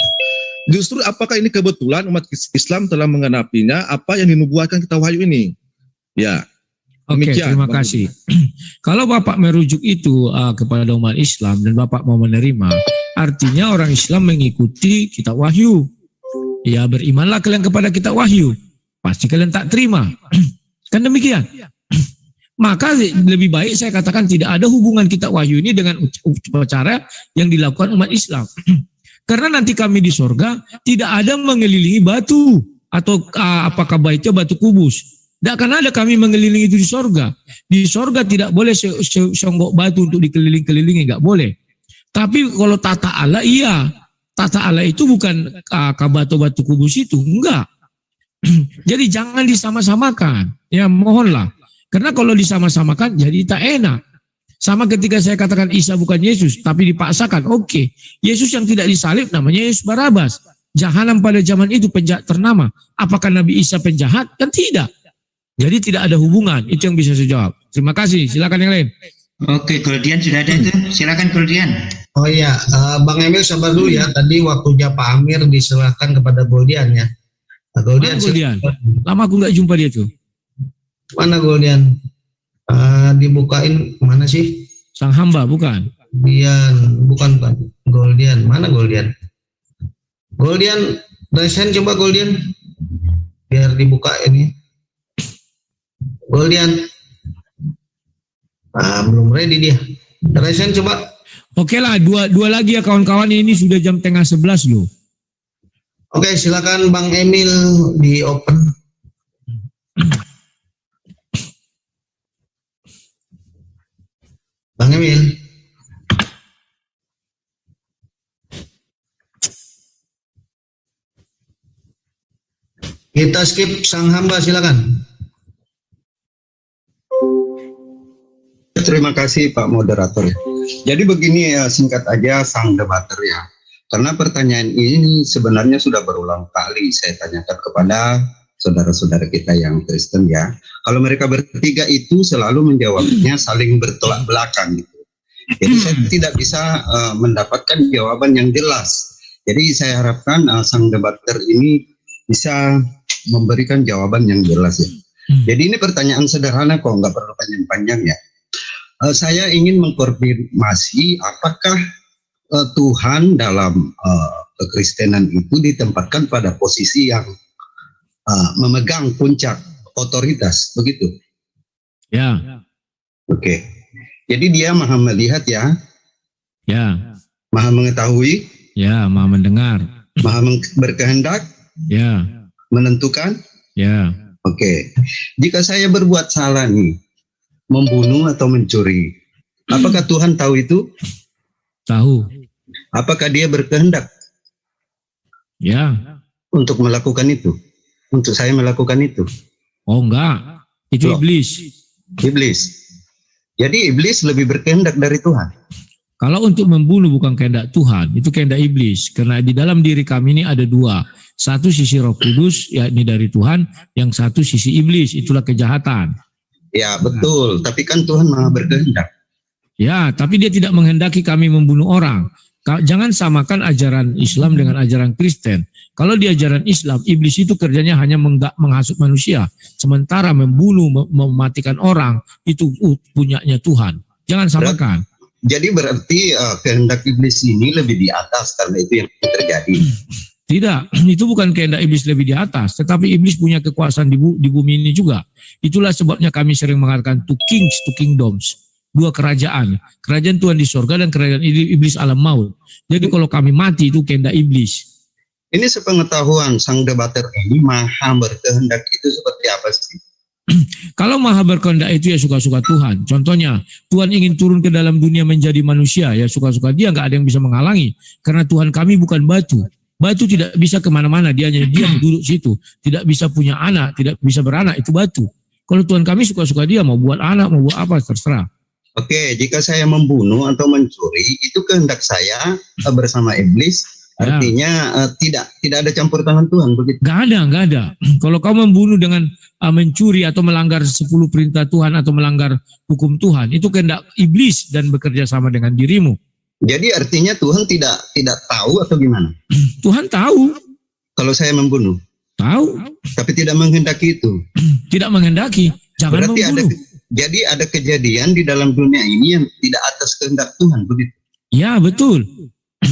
Justru apakah ini kebetulan umat Islam telah mengenapinya apa yang dinubuatkan kita Wahyu ini? Ya. Oke, terima kasih. Kalau Bapak merujuk itu kepada umat Islam dan Bapak mau menerima, artinya orang Islam mengikuti kitab Wahyu. Ya, berimanlah kalian kepada kitab Wahyu. Pasti kalian tak terima. Kan demikian. Maka lebih baik saya katakan tidak ada hubungan kitab Wahyu ini dengan upacara yang dilakukan umat Islam. Karena nanti kami di sorga tidak ada mengelilingi batu atau apakah baitnya batu kubus. Tidak akan ada kami mengelilingi itu di sorga. Di sorga tidak boleh songgok batu untuk dikeliling-kelilingi, nggak boleh. Tapi kalau tata Allah iya, tata Allah itu bukan batu-batu kubus itu, enggak. Jadi jangan disama-samakan. Ya mohonlah. Karena kalau disama-samakan jadi tak enak. Sama ketika saya katakan Isa bukan Yesus, tapi dipaksakan. Oke, Yesus yang tidak disalib namanya Yesus Barabas. Jahanam pada zaman itu penjahat ternama. Apakah Nabi Isa penjahat? Kan tidak. Jadi tidak ada hubungan. Itu yang bisa saya jawab. Terima kasih. Silakan yang lain. Oke, Goldian sudah ada itu. Silakan Goldian. Oh iya, Bang Emil sabar dulu ya. Tadi waktunya Pak Amir diserahkan kepada Goldian ya. Goldian. Lama aku nggak jumpa dia tuh. Mana Goldian? Dibukain mana sih? Sang hamba bukan? Bukan. Goldian, mana Goldian? Goldian, Resen coba Goldian. Biar dibuka ini. Goldian. Belum ready dia. Resen coba. Oke lah, dua lagi ya kawan-kawan, ini sudah jam 10:30 loh. Oke, silakan Bang Emil di open. Bang Emil. Kita skip sang hamba, silakan. Terima kasih Pak Moderator. Jadi begini ya, singkat aja sang debater ya. Karena pertanyaan ini sebenarnya sudah berulang kali saya tanyakan kepada saudara-saudara kita yang Kristen ya. Kalau mereka bertiga itu selalu menjawabnya saling bertolak belakang gitu. Jadi saya tidak bisa mendapatkan jawaban yang jelas. Jadi saya harapkan sang debater ini bisa memberikan jawaban yang jelas ya. Jadi ini pertanyaan sederhana kok, nggak perlu panjang-panjang ya. Saya ingin mengkonfirmasi apakah Tuhan dalam kekristenan itu ditempatkan pada posisi yang memegang puncak otoritas, begitu? Ya. Oke. Jadi dia maha melihat ya? Ya. Maha mengetahui? Ya, maha mendengar. Maha berkehendak? Ya. menentukan. Ya. Oke. Jika saya berbuat salah nih, membunuh atau mencuri, apakah Tuhan tahu itu? Tahu. Apakah dia berkehendak Ya. untuk melakukan itu? Untuk saya melakukan itu? Oh enggak. Itu Loh. iblis. Iblis. Jadi iblis lebih berkehendak dari Tuhan. Kalau untuk membunuh bukan kehendak Tuhan, itu kehendak iblis. Karena di dalam diri kami ini ada dua. Satu sisi Roh Kudus, yakni dari Tuhan. Yang satu sisi iblis, itulah kejahatan. Ya betul, tapi kan Tuhan maha berkehendak. Ya, tapi dia tidak menghendaki kami membunuh orang. Jangan samakan ajaran Islam dengan ajaran Kristen. Kalau di ajaran Islam, iblis itu kerjanya hanya menghasut manusia. Sementara membunuh, mematikan orang, itu punyanya Tuhan. Jangan samakan. Jadi berarti kehendak iblis ini lebih di atas karena itu yang terjadi. Tidak, itu bukan kehendak iblis lebih di atas. Tetapi iblis punya kekuasaan di bumi ini juga. Itulah sebabnya kami sering mengatakan two kings, two kingdoms. Dua kerajaan. Kerajaan Tuhan di sorga dan kerajaan iblis alam maut. Jadi kalau kami mati itu kehendak iblis. Ini sepengetahuan sang debater ini maha berkehendak itu seperti apa sih? Kalau maha berkehendak itu ya suka-suka Tuhan. Contohnya, Tuhan ingin turun ke dalam dunia menjadi manusia, ya suka-suka dia, nggak ada yang bisa menghalangi. Karena Tuhan kami bukan batu. Batu tidak bisa kemana-mana, dia hanya diam duduk situ. Tidak bisa punya anak, tidak bisa beranak, itu batu. Kalau Tuhan kami suka-suka dia, mau buat anak, mau buat apa, terserah. Oke, jika saya membunuh atau mencuri, itu kehendak saya bersama iblis. Artinya tidak ada campur tangan Tuhan begitu. Gak ada. Kalau kau membunuh dengan mencuri atau melanggar 10 perintah Tuhan atau melanggar hukum Tuhan, itu kehendak iblis dan bekerja sama dengan dirimu. Jadi artinya Tuhan tidak tahu atau gimana? Tuhan tahu. Kalau saya membunuh. Tahu. Tapi tidak menghendaki itu. Tidak menghendaki. Jangan berarti membunuh. Jadi ada kejadian di dalam dunia ini yang tidak atas kehendak Tuhan begitu. Ya betul.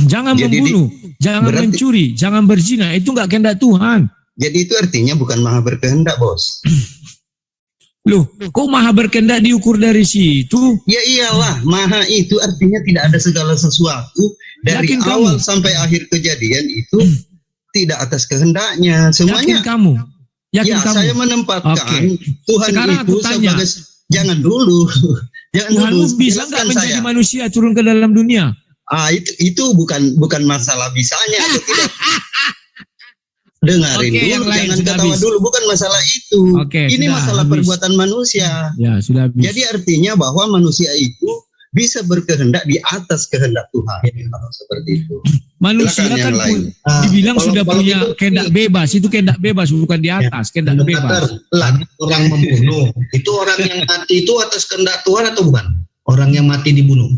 Jangan membunuh, jangan mencuri, jangan berzina, itu enggak kehendak Tuhan. Jadi itu artinya bukan maha berkehendak, Bos. Loh, kok maha berkehendak diukur dari situ? Ya iyalah, maha itu artinya tidak ada segala sesuatu dari Yakin awal kamu? sampai akhir kejadian itu tidak atas kehendaknya. Semuanya. Yakin kamu? Yakin Ya, kamu? saya menempatkan Tuhan Sekarang itu aku tanya. sebagai jangan dulu. Tuhanmu bisa nggak menjadi manusia turun ke dalam dunia? Itu bukan masalah bisanya atau tidak. Dengarin Oke, yang dulu, lain jangan sudah ketawa habis. dulu, bukan masalah itu. Oke, Ini sudah masalah habis. perbuatan manusia. Ya, sudah habis. Jadi artinya bahwa manusia itu bisa berkehendak di atas kehendak Tuhan. Kalau seperti itu. Manusia Silakan kan yang lain. dibilang Kalau- sudah kalau punya itu- kehendak bebas, itu kehendak bebas bukan di atas, kehendak bebas. Orang membunuh, itu orang yang mati itu atas kehendak Tuhan atau bukan? Orang yang mati dibunuh.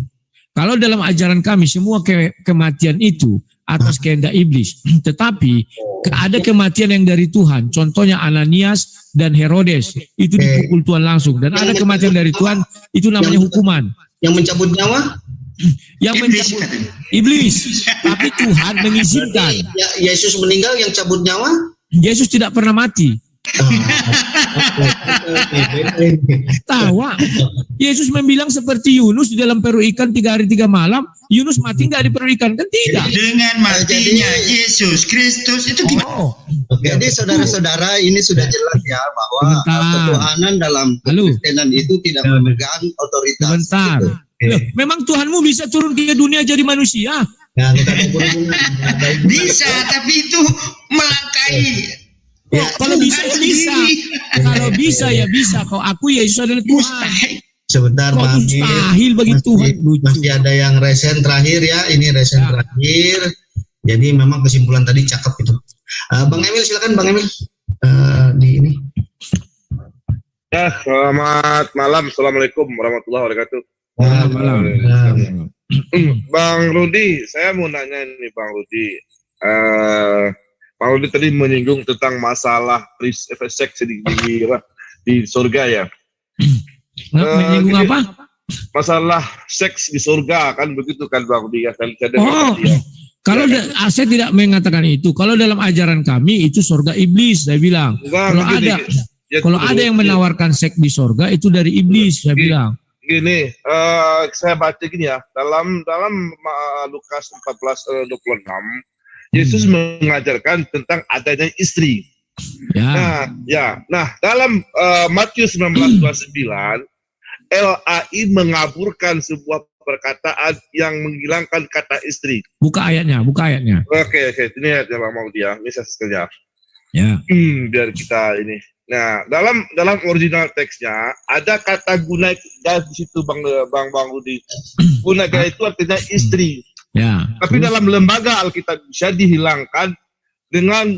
Kalau dalam ajaran kami semua kematian itu atas kehendak iblis. Tetapi ada kematian yang dari Tuhan. Contohnya Ananias dan Herodes. Itu dipukul Tuhan langsung. Dan ada kematian dari Tuhan. Itu namanya hukuman. Yang mencabut nyawa? Yang mencabut iblis. Tapi Tuhan mengizinkan. Ya, Yesus meninggal yang cabut nyawa? Yesus tidak pernah mati. Tawa. Yesus membilang seperti Yunus di dalam perut ikan 3 hari 3 malam. Yunus mati nggak di perut ikan? Kan tidak. Dengan matinya Yesus Kristus itu gimana? Jadi saudara-saudara ini sudah jelas ya bahwa ketuhanan dalam kekristenan itu tidak memegang otoritas. Sebentar. Gitu. Loh, memang Tuhanmu bisa turun ke dunia jadi manusia? Bisa, tapi itu melangkahi. Kalau bisa ya bisa. Kalau bisa ya bisa. Kalau aku Yesus adalah Tuhan. Sebentar, Kok Bang. mustahil bagi Tuhan? Masih ada yang resen terakhir ya. Ini resen terakhir. Jadi memang kesimpulan tadi cakep itu. Bang Emil, silakan Bang Emil. Di ini. Ya, selamat malam. Assalamualaikum warahmatullahi wabarakatuh. Malam. Bang Rudi, saya mau nanya nih Bang Rudi. Bang Rudi tadi menyinggung tentang masalah seks di surga ya. Menyinggung apa? Masalah seks di surga kan begitu kan Bang Rudi ya. Kalau saya tidak mengatakan itu. Kalau dalam ajaran kami itu surga iblis, saya bilang. Kalau ada yang menawarkan seks di surga itu dari iblis, saya bilang. Gini, saya baca gini ya, dalam Lukas 14:26, Yesus mengajarkan tentang adanya istri. Ya. Nah, dalam Matius 19:29, LAI mengaburkan sebuah perkataan yang menghilangkan kata istri. Buka ayatnya. Oke, ini ayatnya Bang Maudi ya. Ini saya sekalian. Ya. Biar kita ini. Nah, dalam original teksnya ada kata gunaika di situ Bang Rudi. Gunaika itu artinya istri. Ya. Tapi dalam lembaga Alkitab bisa dihilangkan dengan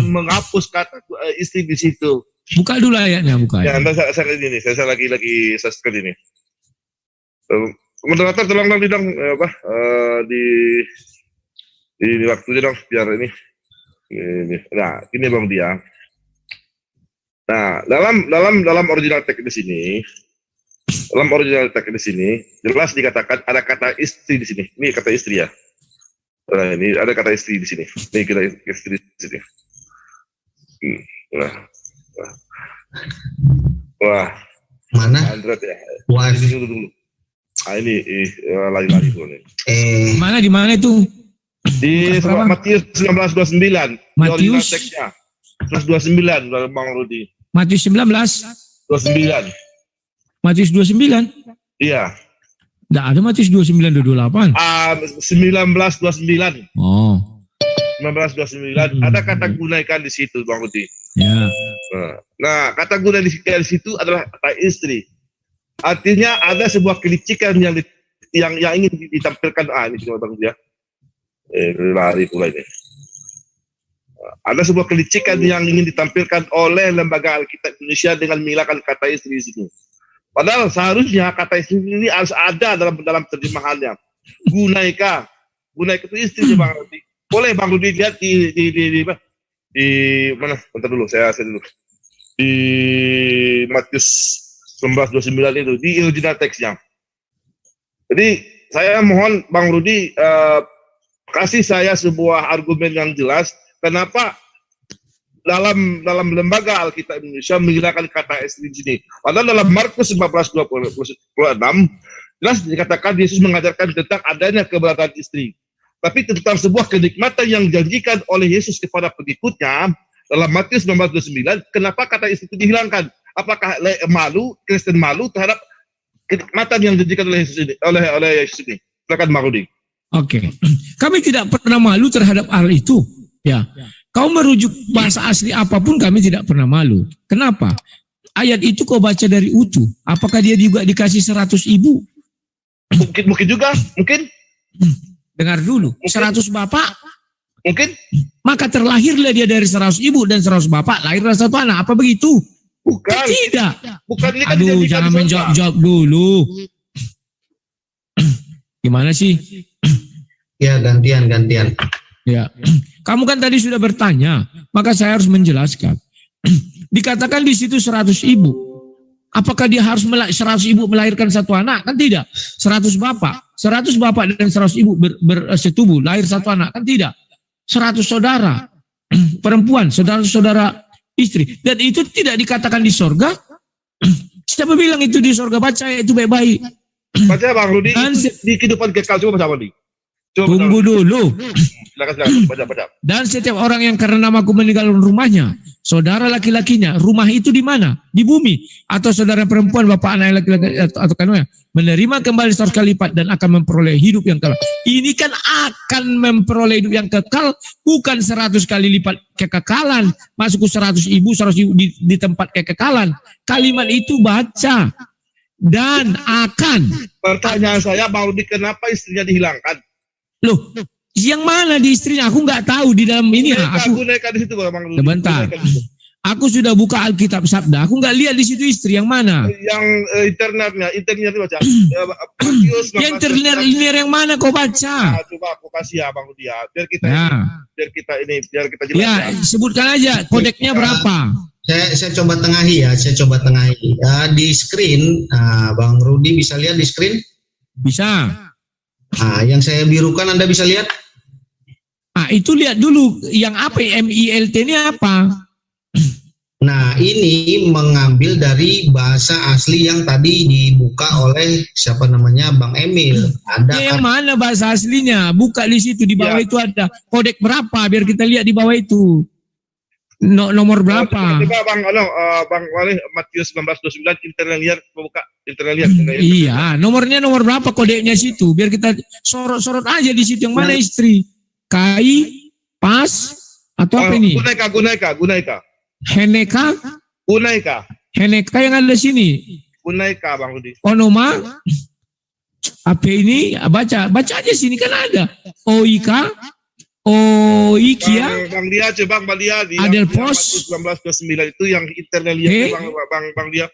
menghapus kata istri di situ. Buka dulu ayatnya, Ya, saya ini, saya lagi saya sekali ini. Moderator tolong dong di waktunya dong biar ini. Nah, ini Bang dia. Nah, dalam original teks di sini, jelas dikatakan ada kata istri di sini. Ini kata istri ya. Nah, ini ada kata istri di sini. Ini kita istri di sini. Wah. Mana? Android ya. Wah. Ini dulu. Ini lagi tuh nih. Di mana itu? Di Matius 19:29. Matius 19:29 Bang Rudi. Matius 19:29. Matius 29. Iya. Enggak ada Matius 29:28. 19:29. Oh. 19:29 ada kata gunaikan di situ Bang Rudi. Ya. Nah, kata guna di situ adalah kata istri. Artinya ada sebuah kelicikan yang ingin ditampilkan. Ini cuma Bang dia. Lari pula ini. Ada sebuah kelicikan yang ingin ditampilkan oleh lembaga Alkitab Indonesia dengan menghilangkan kata istri di sini. Padahal seharusnya kata istri ini harus ada dalam terjemahannya. Gunaika itu istri Bang Rudi. Boleh Bang Rudi lihat di mana? Bentar dulu, saya dulu. Di Matius 19:29 itu di original teksnya. Jadi saya mohon Bang Rudi kasih saya sebuah argumen yang jelas kenapa dalam lembaga Alkitab Indonesia menghilangkan kata istri di sini. Padahal dalam Markus 14:26 jelas dikatakan Yesus mengajarkan tentang adanya keberadaan istri. Tapi tentang sebuah kenikmatan yang dijanjikan oleh Yesus kepada pengikutnya dalam Matius 19:29, kenapa kata istri itu dihilangkan? Apakah Kristen malu terhadap kenikmatan yang dijanjikan oleh Yesus ini? Oleh Yesus ini? Silakan Bang Rudi. Oke. Kami tidak pernah malu terhadap hal itu. Ya. Kau merujuk bahasa asli apapun kami tidak pernah malu. Kenapa? Ayat itu kau baca dari utuh. Apakah dia juga dikasih 100.000? Mungkin juga, mungkin. Dengar dulu, 100 bapak. Mungkin. Maka terlahirlah dia dari 100.000 dan 100 bapak lahirlah satu anak. Apa begitu? Bukan. Tidak. Bukan ini kan. Aduh, jangan menjawab dulu. Gimana sih? Ya, gantian. Ya. Kamu kan tadi sudah bertanya, maka saya harus menjelaskan. Dikatakan di situ 100.000. Apakah dia harus 100.000 melahirkan satu anak? Kan tidak. 100 bapak dan 100.000 bersetubuh lahir satu anak? Kan tidak. 100 saudara perempuan, saudara-saudara istri. Dan itu tidak dikatakan di sorga. Siapa bilang itu di sorga? Baca itu baik-baik. Baca Bang Rudi, di kehidupan kekal. Coba baca Bang Rudi. Tunggu dulu. Silakan, baca. Dan setiap orang yang karena namaku meninggalkan rumahnya, saudara laki-lakinya, rumah itu di mana? Di bumi. Atau saudara perempuan, bapak anak laki-laki atau kandungnya, menerima kembali 100 kali lipat dan akan memperoleh hidup yang kekal. Ini kan akan memperoleh hidup yang kekal, bukan 100 kali lipat kekekalan. Masuk ke 100.000 di tempat kekekalan. Kalimat itu baca. Dan akan. Pertanyaan saya, Bang Rudi, kenapa istrinya dihilangkan? Loh, yang mana di istrinya? Aku nggak tahu di dalam ini. Aku di situ, Bang Rudi. Sebentar. Aku sudah buka Alkitab Sabda. Aku nggak lihat di situ istri yang mana. Yang internetnya baca. Yang internet yang mana kau baca? Coba aku kasih ya Bang Rudi ya. Biar kita jelas. Ya, sebutkan aja kodeknya berapa. Saya coba tengahi ya. Di screen, Bang Rudi bisa lihat di screen? Bisa. Nah, yang saya birukan Anda bisa lihat? Itu lihat dulu yang apa MILT ini apa? Nah, ini mengambil dari bahasa asli yang tadi dibuka oleh siapa namanya Bang Emil. Ada yang mana bahasa aslinya? Buka di situ di bawah itu ada kodek berapa biar kita lihat di bawah itu. Nomor berapa? Coba Bang Wali, Matius 19:29 interlinear, buka interlinear. Iya, nomornya nomor berapa kodenya situ? Biar kita sorot-sorot aja di situ yang mana istri. Kai, pas, atau apa ini? Gunaika. Heneka? Heneka yang ada di sini. Gunaika, Bang Rudi. Onoma? Apa ini? Baca aja sini kan ada. Oika? Oikia? Bang Dia, coba Bang Dia. Adelpos? 19:29 itu yang interlinear, Bang Dia.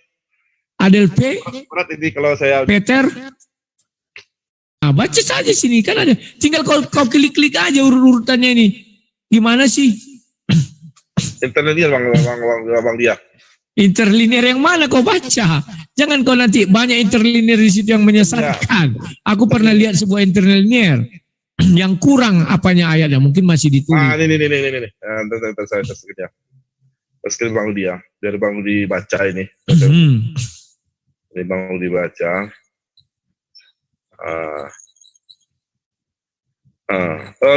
Adelpe? Berat ini kalau saya. Peter? Nah, baca saja sini kan ada. Tinggal kau klik-klik aja urutannya ini. Gimana sih? Interlinear Bang Dia. Interlinear yang mana kau baca? Jangan kau nanti banyak interlinear di situ yang menyesatkan. Aku pernah lihat sebuah interlinear yang kurang apanya ayatnya, mungkin masih ditulis. Ini. Ntar saya tes ya. Tes Bang Dia. Biar Bang Rudi baca ini. Ini Bang Rudi baca.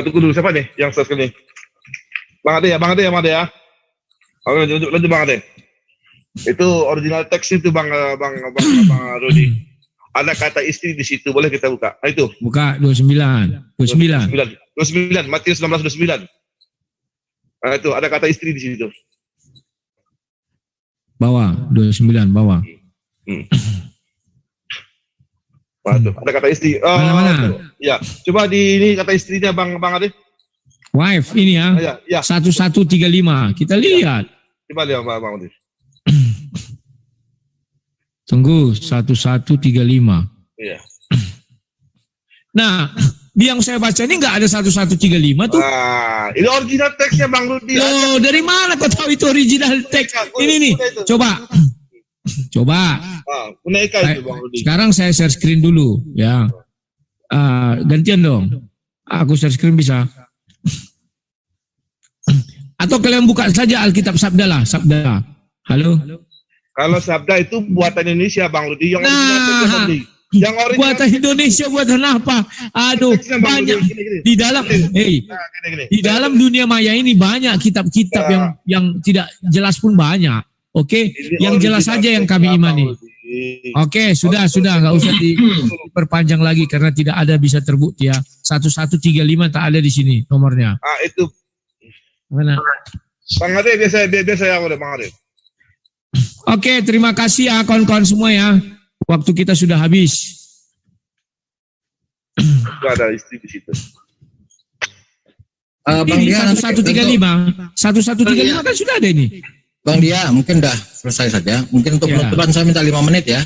Tunggu dulu, siapa nih yang tes ini? Bang Ade ya. Oke, lanjut Bang Ade. Itu original teks itu Bang Rudi. Ada kata istri di situ, boleh kita buka. Nah, itu. Buka 29. Matius 19:29. Nah, itu ada kata istri di situ. Bawah, 29 bawah. Waduh, ada kata istri. Mana? Ya, coba di ini kata istrinya Bang Ade. Wife ini ya. Ya. 1135. Kita lihat. Coba lihat Bang Ade. Tunggu 1135. Iya. Nah, yang saya baca ini nggak ada 1135 tuh. Nah, ini original teksnya Bang Rudi. Loh, dari mana kau tahu itu original teks? Ini nih, coba. Gunaika itu Bang Rudi. Sekarang saya share screen dulu, ya. Gantian dong. Aku share screen bisa. Atau kalian buka saja Alkitab Sabda lah, Sabda. Halo. Kalau Sabda itu buatan Indonesia Bang Rudi, yang original yang original buatan Indonesia buatan apa? Aduh, banyak di dalam di dalam dunia maya ini banyak kitab-kitab yang tidak jelas pun banyak. Oke, yang jelas saja yang kami imani. Oke, sudah nggak usah diperpanjang lagi karena tidak ada bisa terbukti ya. 1135 tak ada di sini nomornya. Itu mana? Bang Ade biasa aku udah Bang Ade. Oke, terima kasih ya kawan-kawan semua ya. Waktu kita sudah habis. Itu ada istri di situ. Bang Dia 1135 kan sudah ada ini. Bang Dia mungkin dah selesai saja. Mungkin untuk penutupan saya minta 5 menit ya.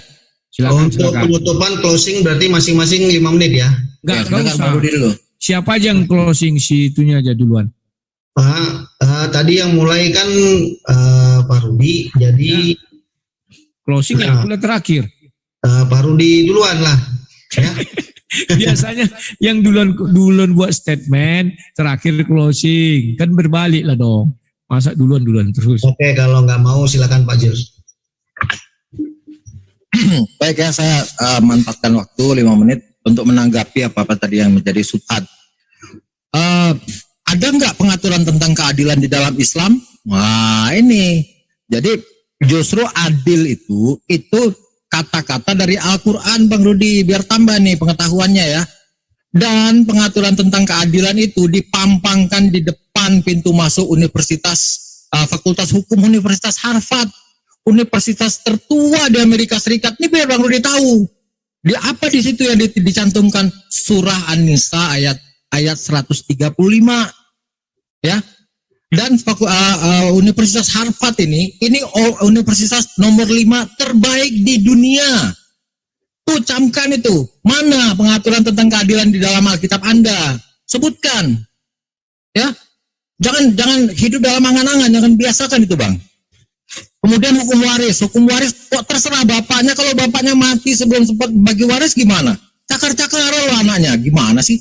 Silakan. Untuk penutupan closing berarti masing-masing 5 menit ya. Enggak usah. Dulu. Siapa aja yang closing, si itunya aja duluan. Tadi yang mulai kan Pak Rudi, jadi closing ya, udah terakhir. Pak Rudi duluan lah. Ya. Biasanya yang duluan buat statement, terakhir closing, kan berbalik lah dong. Masa duluan terus. Oke, kalau nggak mau silakan Pak Jil. Baik ya, saya manfaatkan waktu 5 menit untuk menanggapi apa-apa tadi yang menjadi subhat. Ada nggak pengaturan tentang keadilan di dalam Islam? Wah ini, jadi justru adil itu kata-kata dari Al-Quran Bang Rudi, biar tambah nih pengetahuannya ya. Dan pengaturan tentang keadilan itu dipampangkan di depan pintu masuk Fakultas Hukum Universitas Harvard, universitas tertua di Amerika Serikat. Ini biar Bang Rudi tahu. Di apa di situ yang dicantumkan? Surah An-Nisa ayat 135. Ya, dan Universitas Harvard ini universitas nomor 5 terbaik di dunia. Tuh camkan itu, mana pengaturan tentang keadilan di dalam Alkitab Anda? Sebutkan, ya. Jangan hidup dalam angan-angan, jangan biasakan itu Bang. Kemudian hukum waris kok terserah bapaknya, kalau bapaknya mati sebelum sempat bagi waris gimana? Cakar-cakar loh anaknya, gimana sih?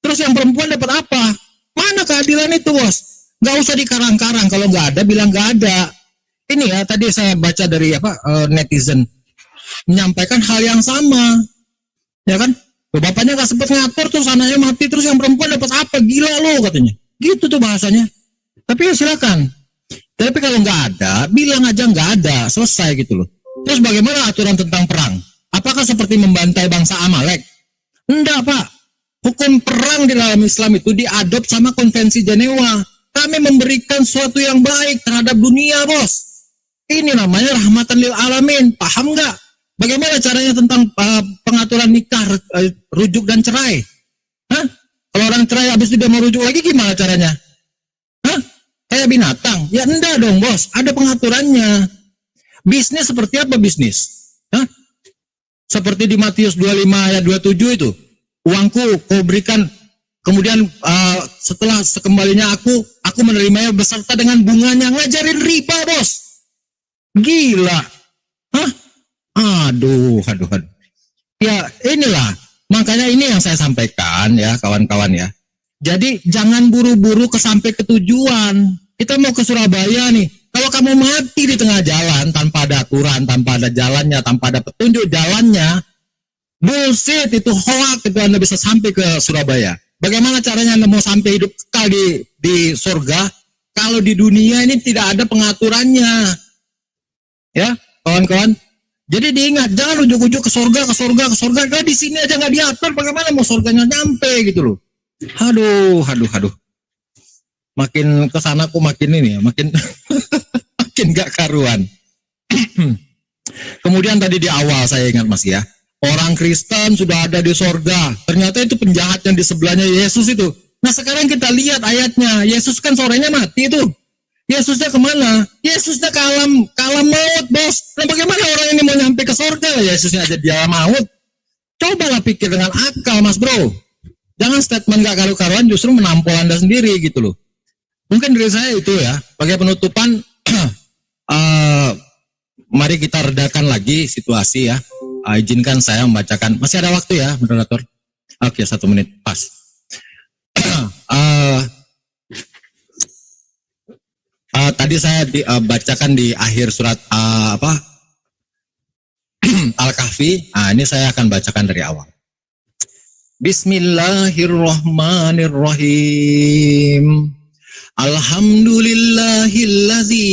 Terus yang perempuan dapat apa? Mana keadilan itu bos? Gak usah dikarang-karang, kalau nggak ada bilang nggak ada. Ini ya tadi saya baca dari netizen menyampaikan hal yang sama, ya kan? Bapaknya nggak sempat ngatur terus anaknya mati, terus yang perempuan dapat apa? Gila lo katanya. Gitu tuh bahasanya. Tapi ya silakan. Tapi kalau nggak ada, bilang aja nggak ada, selesai gitu loh. Terus bagaimana aturan tentang perang? Apakah seperti membantai bangsa Amalek? Enggak, Pak. Hukum perang di dalam Islam itu diadop sama konvensi Jenewa. Kami memberikan sesuatu yang baik terhadap dunia, bos. Ini namanya rahmatan lil alamin. Paham nggak? Bagaimana caranya tentang pengaturan nikah, rujuk dan cerai? Hah? Kalau orang cerai habis itu dia mau rujuk lagi gimana caranya? Hah? Kayak binatang? Ya enggak dong, bos. Ada pengaturannya. Bisnis seperti apa bisnis? Hah? Seperti di Matius 25 ayat 27 itu. Uangku kau berikan, kemudian setelah sekembalinya aku menerimanya beserta dengan bunganya. Ngajarin riba, bos. Gila. Hah? Aduh. Ya inilah, makanya ini yang saya sampaikan ya kawan-kawan ya. Jadi jangan buru-buru sampai ke tujuan. Kita mau ke Surabaya nih. Kalau kamu mati di tengah jalan tanpa ada aturan, tanpa ada jalannya, tanpa ada petunjuk jalannya, bullshit, itu hoax, itu Anda bisa sampai ke Surabaya. Bagaimana caranya Anda mau sampai hidup kekal di surga kalau di dunia ini tidak ada pengaturannya? Ya, kawan-kawan. Jadi diingat, jangan ujuk-ujuk ke surga. Kalau di sini aja nggak diatur, bagaimana mau surganya nyampe gitu loh. Aduh. Makin kesana aku makin ini ya, makin makin gak karuan. Kemudian tadi di awal saya ingat Mas ya, orang Kristen sudah ada di surga. Ternyata itu penjahat yang di sebelahnya Yesus itu. Nah sekarang kita lihat ayatnya, Yesus kan sorenya mati itu. Yesusnya kemana? Yesusnya ke alam maut, bos. Nah bagaimana orang ini mau nyampe ke surga? Yesusnya aja di alam maut. Cobalah pikir dengan akal, Mas bro. Jangan statement gak karu-karuan justru menampol Anda sendiri gitu loh. Mungkin dari saya itu ya, sebagai penutupan, mari kita redakan lagi situasi ya. Izinkan saya membacakan, masih ada waktu ya, moderator? Oke, 1 menit, pas. Tadi saya bacakan di akhir surat Al-Kahfi. Ini saya akan bacakan dari awal. Bismillahirrahmanirrahim. Alhamdulillahillazi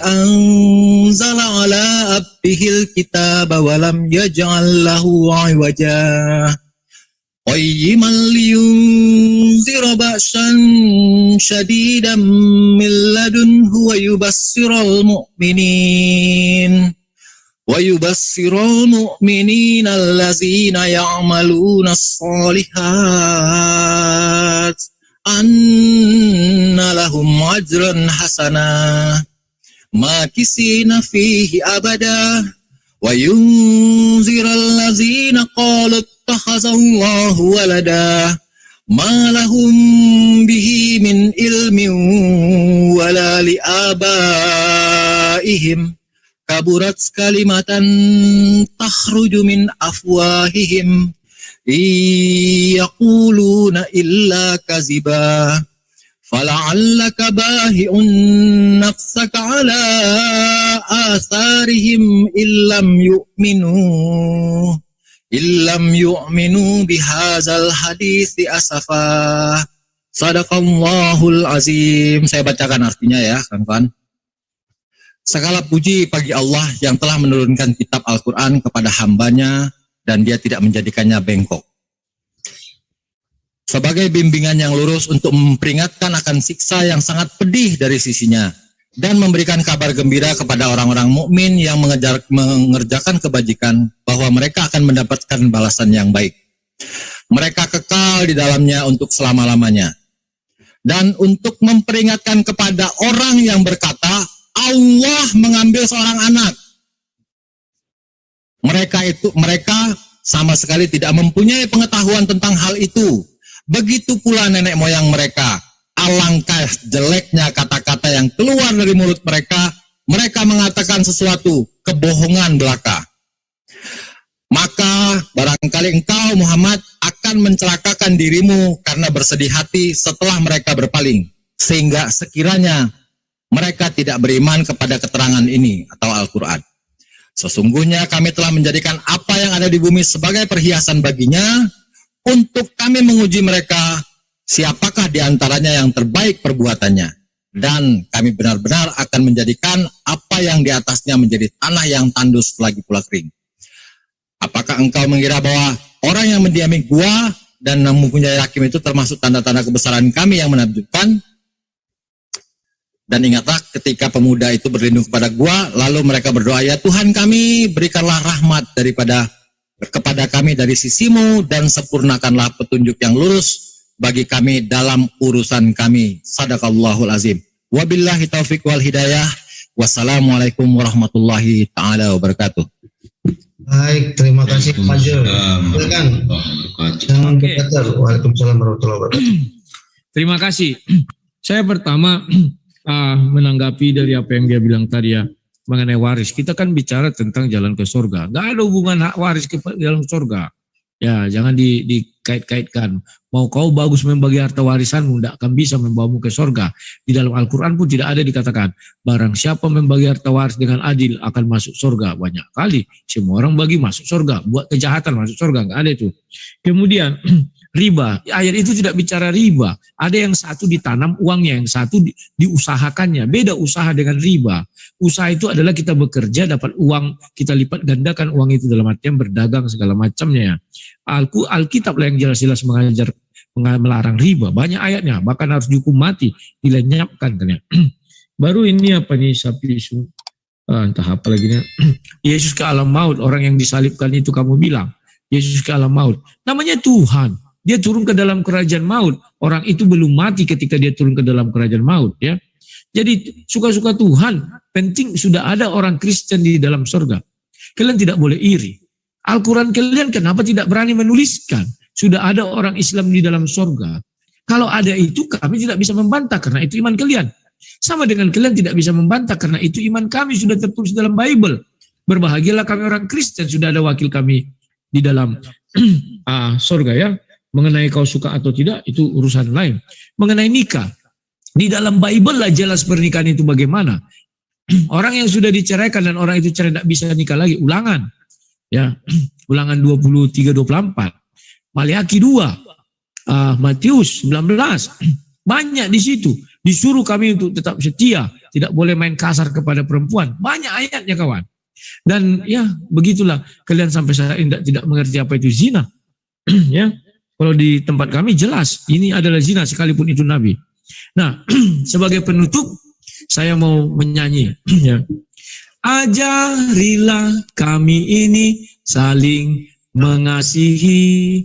anzala ala abdihil kitaba wa lam yaj'al lahu 'iwaja. Qayyiman liyunzira ba'san syadidan min ladunhu wa yubassiral mu'minin. وَيُبَصِّرُ الْمُؤْمِنِينَ الَّذِينَ يَعْمَلُونَ الصَّالِحَاتِ أَنَّ لَهُمْ أَجْرًا حَسَنًا مَاكِثِينَ فِيهِ أَبَدًا وَيُنذِرَ الَّذِينَ قَالُوا اتَّخَذَ اللَّهُ وَلَدًا مَا لَهُمْ بِهِ مِنْ عِلْمٍ وَلَا لِآبَائِهِمْ kaburat kalimatan takhruju min afwahihim yaquluna illa kaziba fala'allaka bahi'un nafsaka ala atharihim illam yu'minu bihazal hadisi asafa. Sadaqallahul azim. Saya bacakan artinya ya kawan-kawan. Segala puji bagi Allah yang telah menurunkan kitab Al-Quran kepada hambanya dan dia tidak menjadikannya bengkok. Sebagai bimbingan yang lurus untuk memperingatkan akan siksa yang sangat pedih dari sisinya dan memberikan kabar gembira kepada orang-orang mukmin yang mengerjakan kebajikan bahwa mereka akan mendapatkan balasan yang baik. Mereka kekal di dalamnya untuk selama-lamanya. Dan untuk memperingatkan kepada orang yang berkata, Allah mengambil seorang anak. Mereka sama sekali tidak mempunyai pengetahuan tentang hal itu. Begitu pula nenek moyang mereka. Alangkah jeleknya kata-kata yang keluar dari mulut mereka. Mereka mengatakan sesuatu kebohongan belaka. Maka barangkali engkau Muhammad akan mencelakakan dirimu karena bersedih hati setelah mereka berpaling. Sehingga sekiranya mereka tidak beriman kepada keterangan ini atau Al-Quran. Sesungguhnya kami telah menjadikan apa yang ada di bumi sebagai perhiasan baginya untuk kami menguji mereka siapakah di antaranya yang terbaik perbuatannya. dan kami benar-benar akan menjadikan apa yang di atasnya menjadi tanah yang tandus lagi pula kering. Apakah engkau mengira bahwa orang yang mendiami gua dan mempunyai hakim itu termasuk tanda-tanda kebesaran kami yang menakjubkan? Dan ingatlah ketika pemuda itu berlindung kepada gua, lalu mereka berdoa, ya Tuhan kami, berikanlah rahmat kepada kami dari sisimu dan sempurnakanlah petunjuk yang lurus bagi kami dalam urusan kami. Sadaqallahul azim. Wabillahi taufiq wal hidayah. Wassalamualaikum warahmatullahi ta'ala wabarakatuh. Baik, terima kasih Pak Jo. Silakan. Jangan berkata. Waalaikumsalam warahmatullahi wabarakatuh. Terima kasih. Saya pertama menanggapi dari apa yang dia bilang tadi ya mengenai waris. Kita kan bicara tentang jalan ke surga. Nggak ada hubungan hak waris ke dalam surga. Ya, jangan dikait-kaitkan. Mau kau bagus membagi harta warisanmu, tidak akan bisa membawamu ke surga. Di dalam Al-Quran pun tidak ada dikatakan, barang siapa membagi harta waris dengan adil akan masuk surga. Banyak kali, semua orang bagi masuk surga. Buat kejahatan masuk surga, nggak ada itu. Kemudian, riba, ayat itu tidak bicara riba. Ada yang satu ditanam uangnya, yang satu diusahakannya. Beda usaha dengan riba. Usaha itu adalah kita bekerja, dapat uang, kita lipat gandakan uang itu dalam artian berdagang segala macamnya. Alkitab lah yang jelas-jelas melarang riba. Banyak ayatnya, bahkan harus dihukum mati, dilenyapkan. Baru ini apa nih sapi entah apa lagi nih. Yesus ke alam maut, orang yang disalibkan itu kamu bilang. Yesus ke alam maut. Namanya Tuhan. Dia turun ke dalam kerajaan maut. Orang itu belum mati ketika dia turun ke dalam kerajaan maut. Ya. Jadi suka-suka Tuhan. Penting sudah ada orang Kristen di dalam surga. Kalian tidak boleh iri. Al-Quran kalian kenapa tidak berani menuliskan? Sudah ada orang Islam di dalam surga. Kalau ada itu kami tidak bisa membantah karena itu iman kalian. Sama dengan kalian tidak bisa membantah karena itu iman kami sudah tertulis dalam Bible. Berbahagialah kami orang Kristen sudah ada wakil kami di dalam surga ya. Mengenai kau suka atau tidak itu urusan lain. Mengenai nikah, di dalam Bible lah jelas pernikahan itu bagaimana. Orang yang sudah diceraikan dan orang itu cerai tidak bisa nikah lagi, ulangan. Ya, ulangan 23-24. Maliaki 2, Matius 19. Banyak di situ. Disuruh kami untuk tetap setia, tidak boleh main kasar kepada perempuan. Banyak ayatnya kawan. Dan ya begitulah kalian sampai saat ini tidak mengerti apa itu zina. Ya. Kalau di tempat kami jelas ini adalah zina sekalipun itu Nabi. Nah, sebagai penutup saya mau menyanyi. Ya. Ajarilah kami ini saling mengasihi.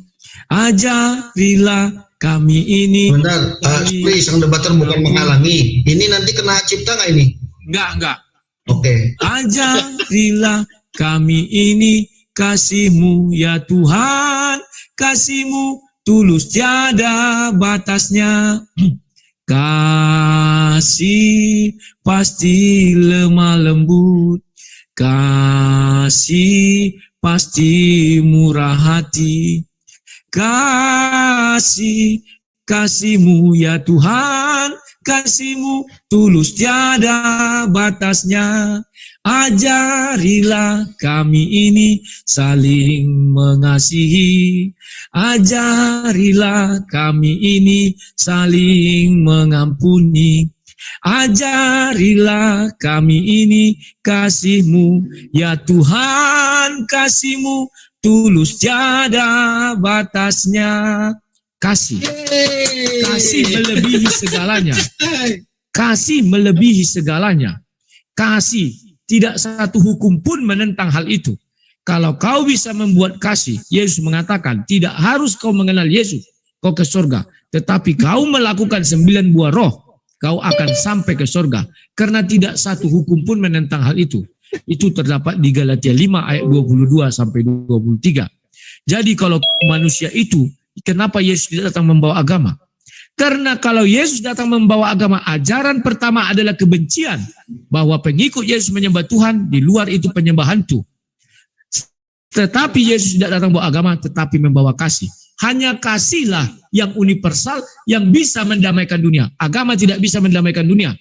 Ajarilah kami ini. Benar, please, sang debater bukan menghalangi. Ini nanti kena cipta nggak ini? Enggak. Oke. Ajarilah kami ini kasih-Mu ya Tuhan, kasih-Mu tulus tiada batasnya. Kasih pasti lemah lembut, kasih pasti murah hati. Kasih-Mu ya Tuhan, kasih-Mu tulus tiada batasnya. Ajarilah kami ini saling mengasihi. Ajarilah kami ini saling mengampuni. Ajarilah kami ini kasih-Mu ya Tuhan, kasih-Mu tulus tiada batasnya. Kasih melebihi segalanya. Kasih melebihi segalanya. Kasih, tidak satu hukum pun menentang hal itu. Kalau kau bisa membuat kasih, Yesus mengatakan tidak harus kau mengenal Yesus, kau ke surga. Tetapi kau melakukan 9 buah roh, kau akan sampai ke surga. Karena tidak satu hukum pun menentang hal itu. Itu terdapat di Galatia 5 ayat 22 sampai 23. Jadi kalau manusia itu, kenapa Yesus tidak datang membawa agama? Karena kalau Yesus datang membawa agama, ajaran pertama adalah kebencian. Bahwa pengikut Yesus menyembah Tuhan, di luar itu penyembahan hantu. Tetapi Yesus tidak datang membawa agama, tetapi membawa kasih. Hanya kasihlah yang universal, yang bisa mendamaikan dunia. Agama tidak bisa mendamaikan dunia.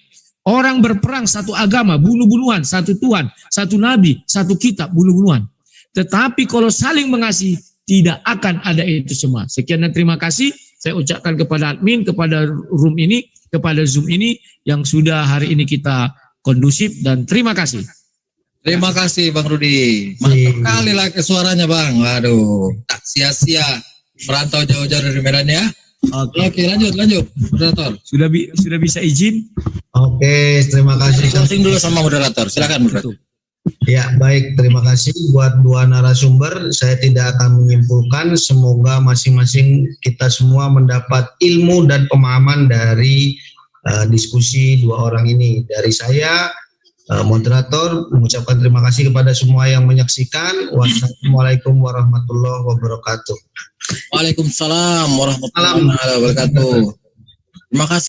Orang berperang satu agama, bunuh-bunuhan, satu Tuhan, satu Nabi, satu kitab, bunuh-bunuhan. Tetapi kalau saling mengasihi, tidak akan ada itu semua. Sekian dan terima kasih. Saya ucapkan kepada admin, kepada room ini, kepada Zoom ini yang sudah hari ini kita kondusif, dan terima kasih. Terima kasih Bang Rudi. Mantap kali lah suaranya Bang. Waduh, tak sia-sia merantau jauh-jauh dari Medan ya. Oke, lanjut moderator. Sudah bisa izin? Oke, terima kasih. Closing dulu sama moderator. Silakan moderator. Ya, baik. Terima kasih buat dua narasumber. Saya tidak akan menyimpulkan. Semoga masing-masing kita semua mendapat ilmu dan pemahaman dari diskusi dua orang ini. Dari saya, moderator, mengucapkan terima kasih kepada semua yang menyaksikan. Wassalamualaikum warahmatullahi wabarakatuh. Waalaikumsalam warahmatullahi wabarakatuh. Terima kasih.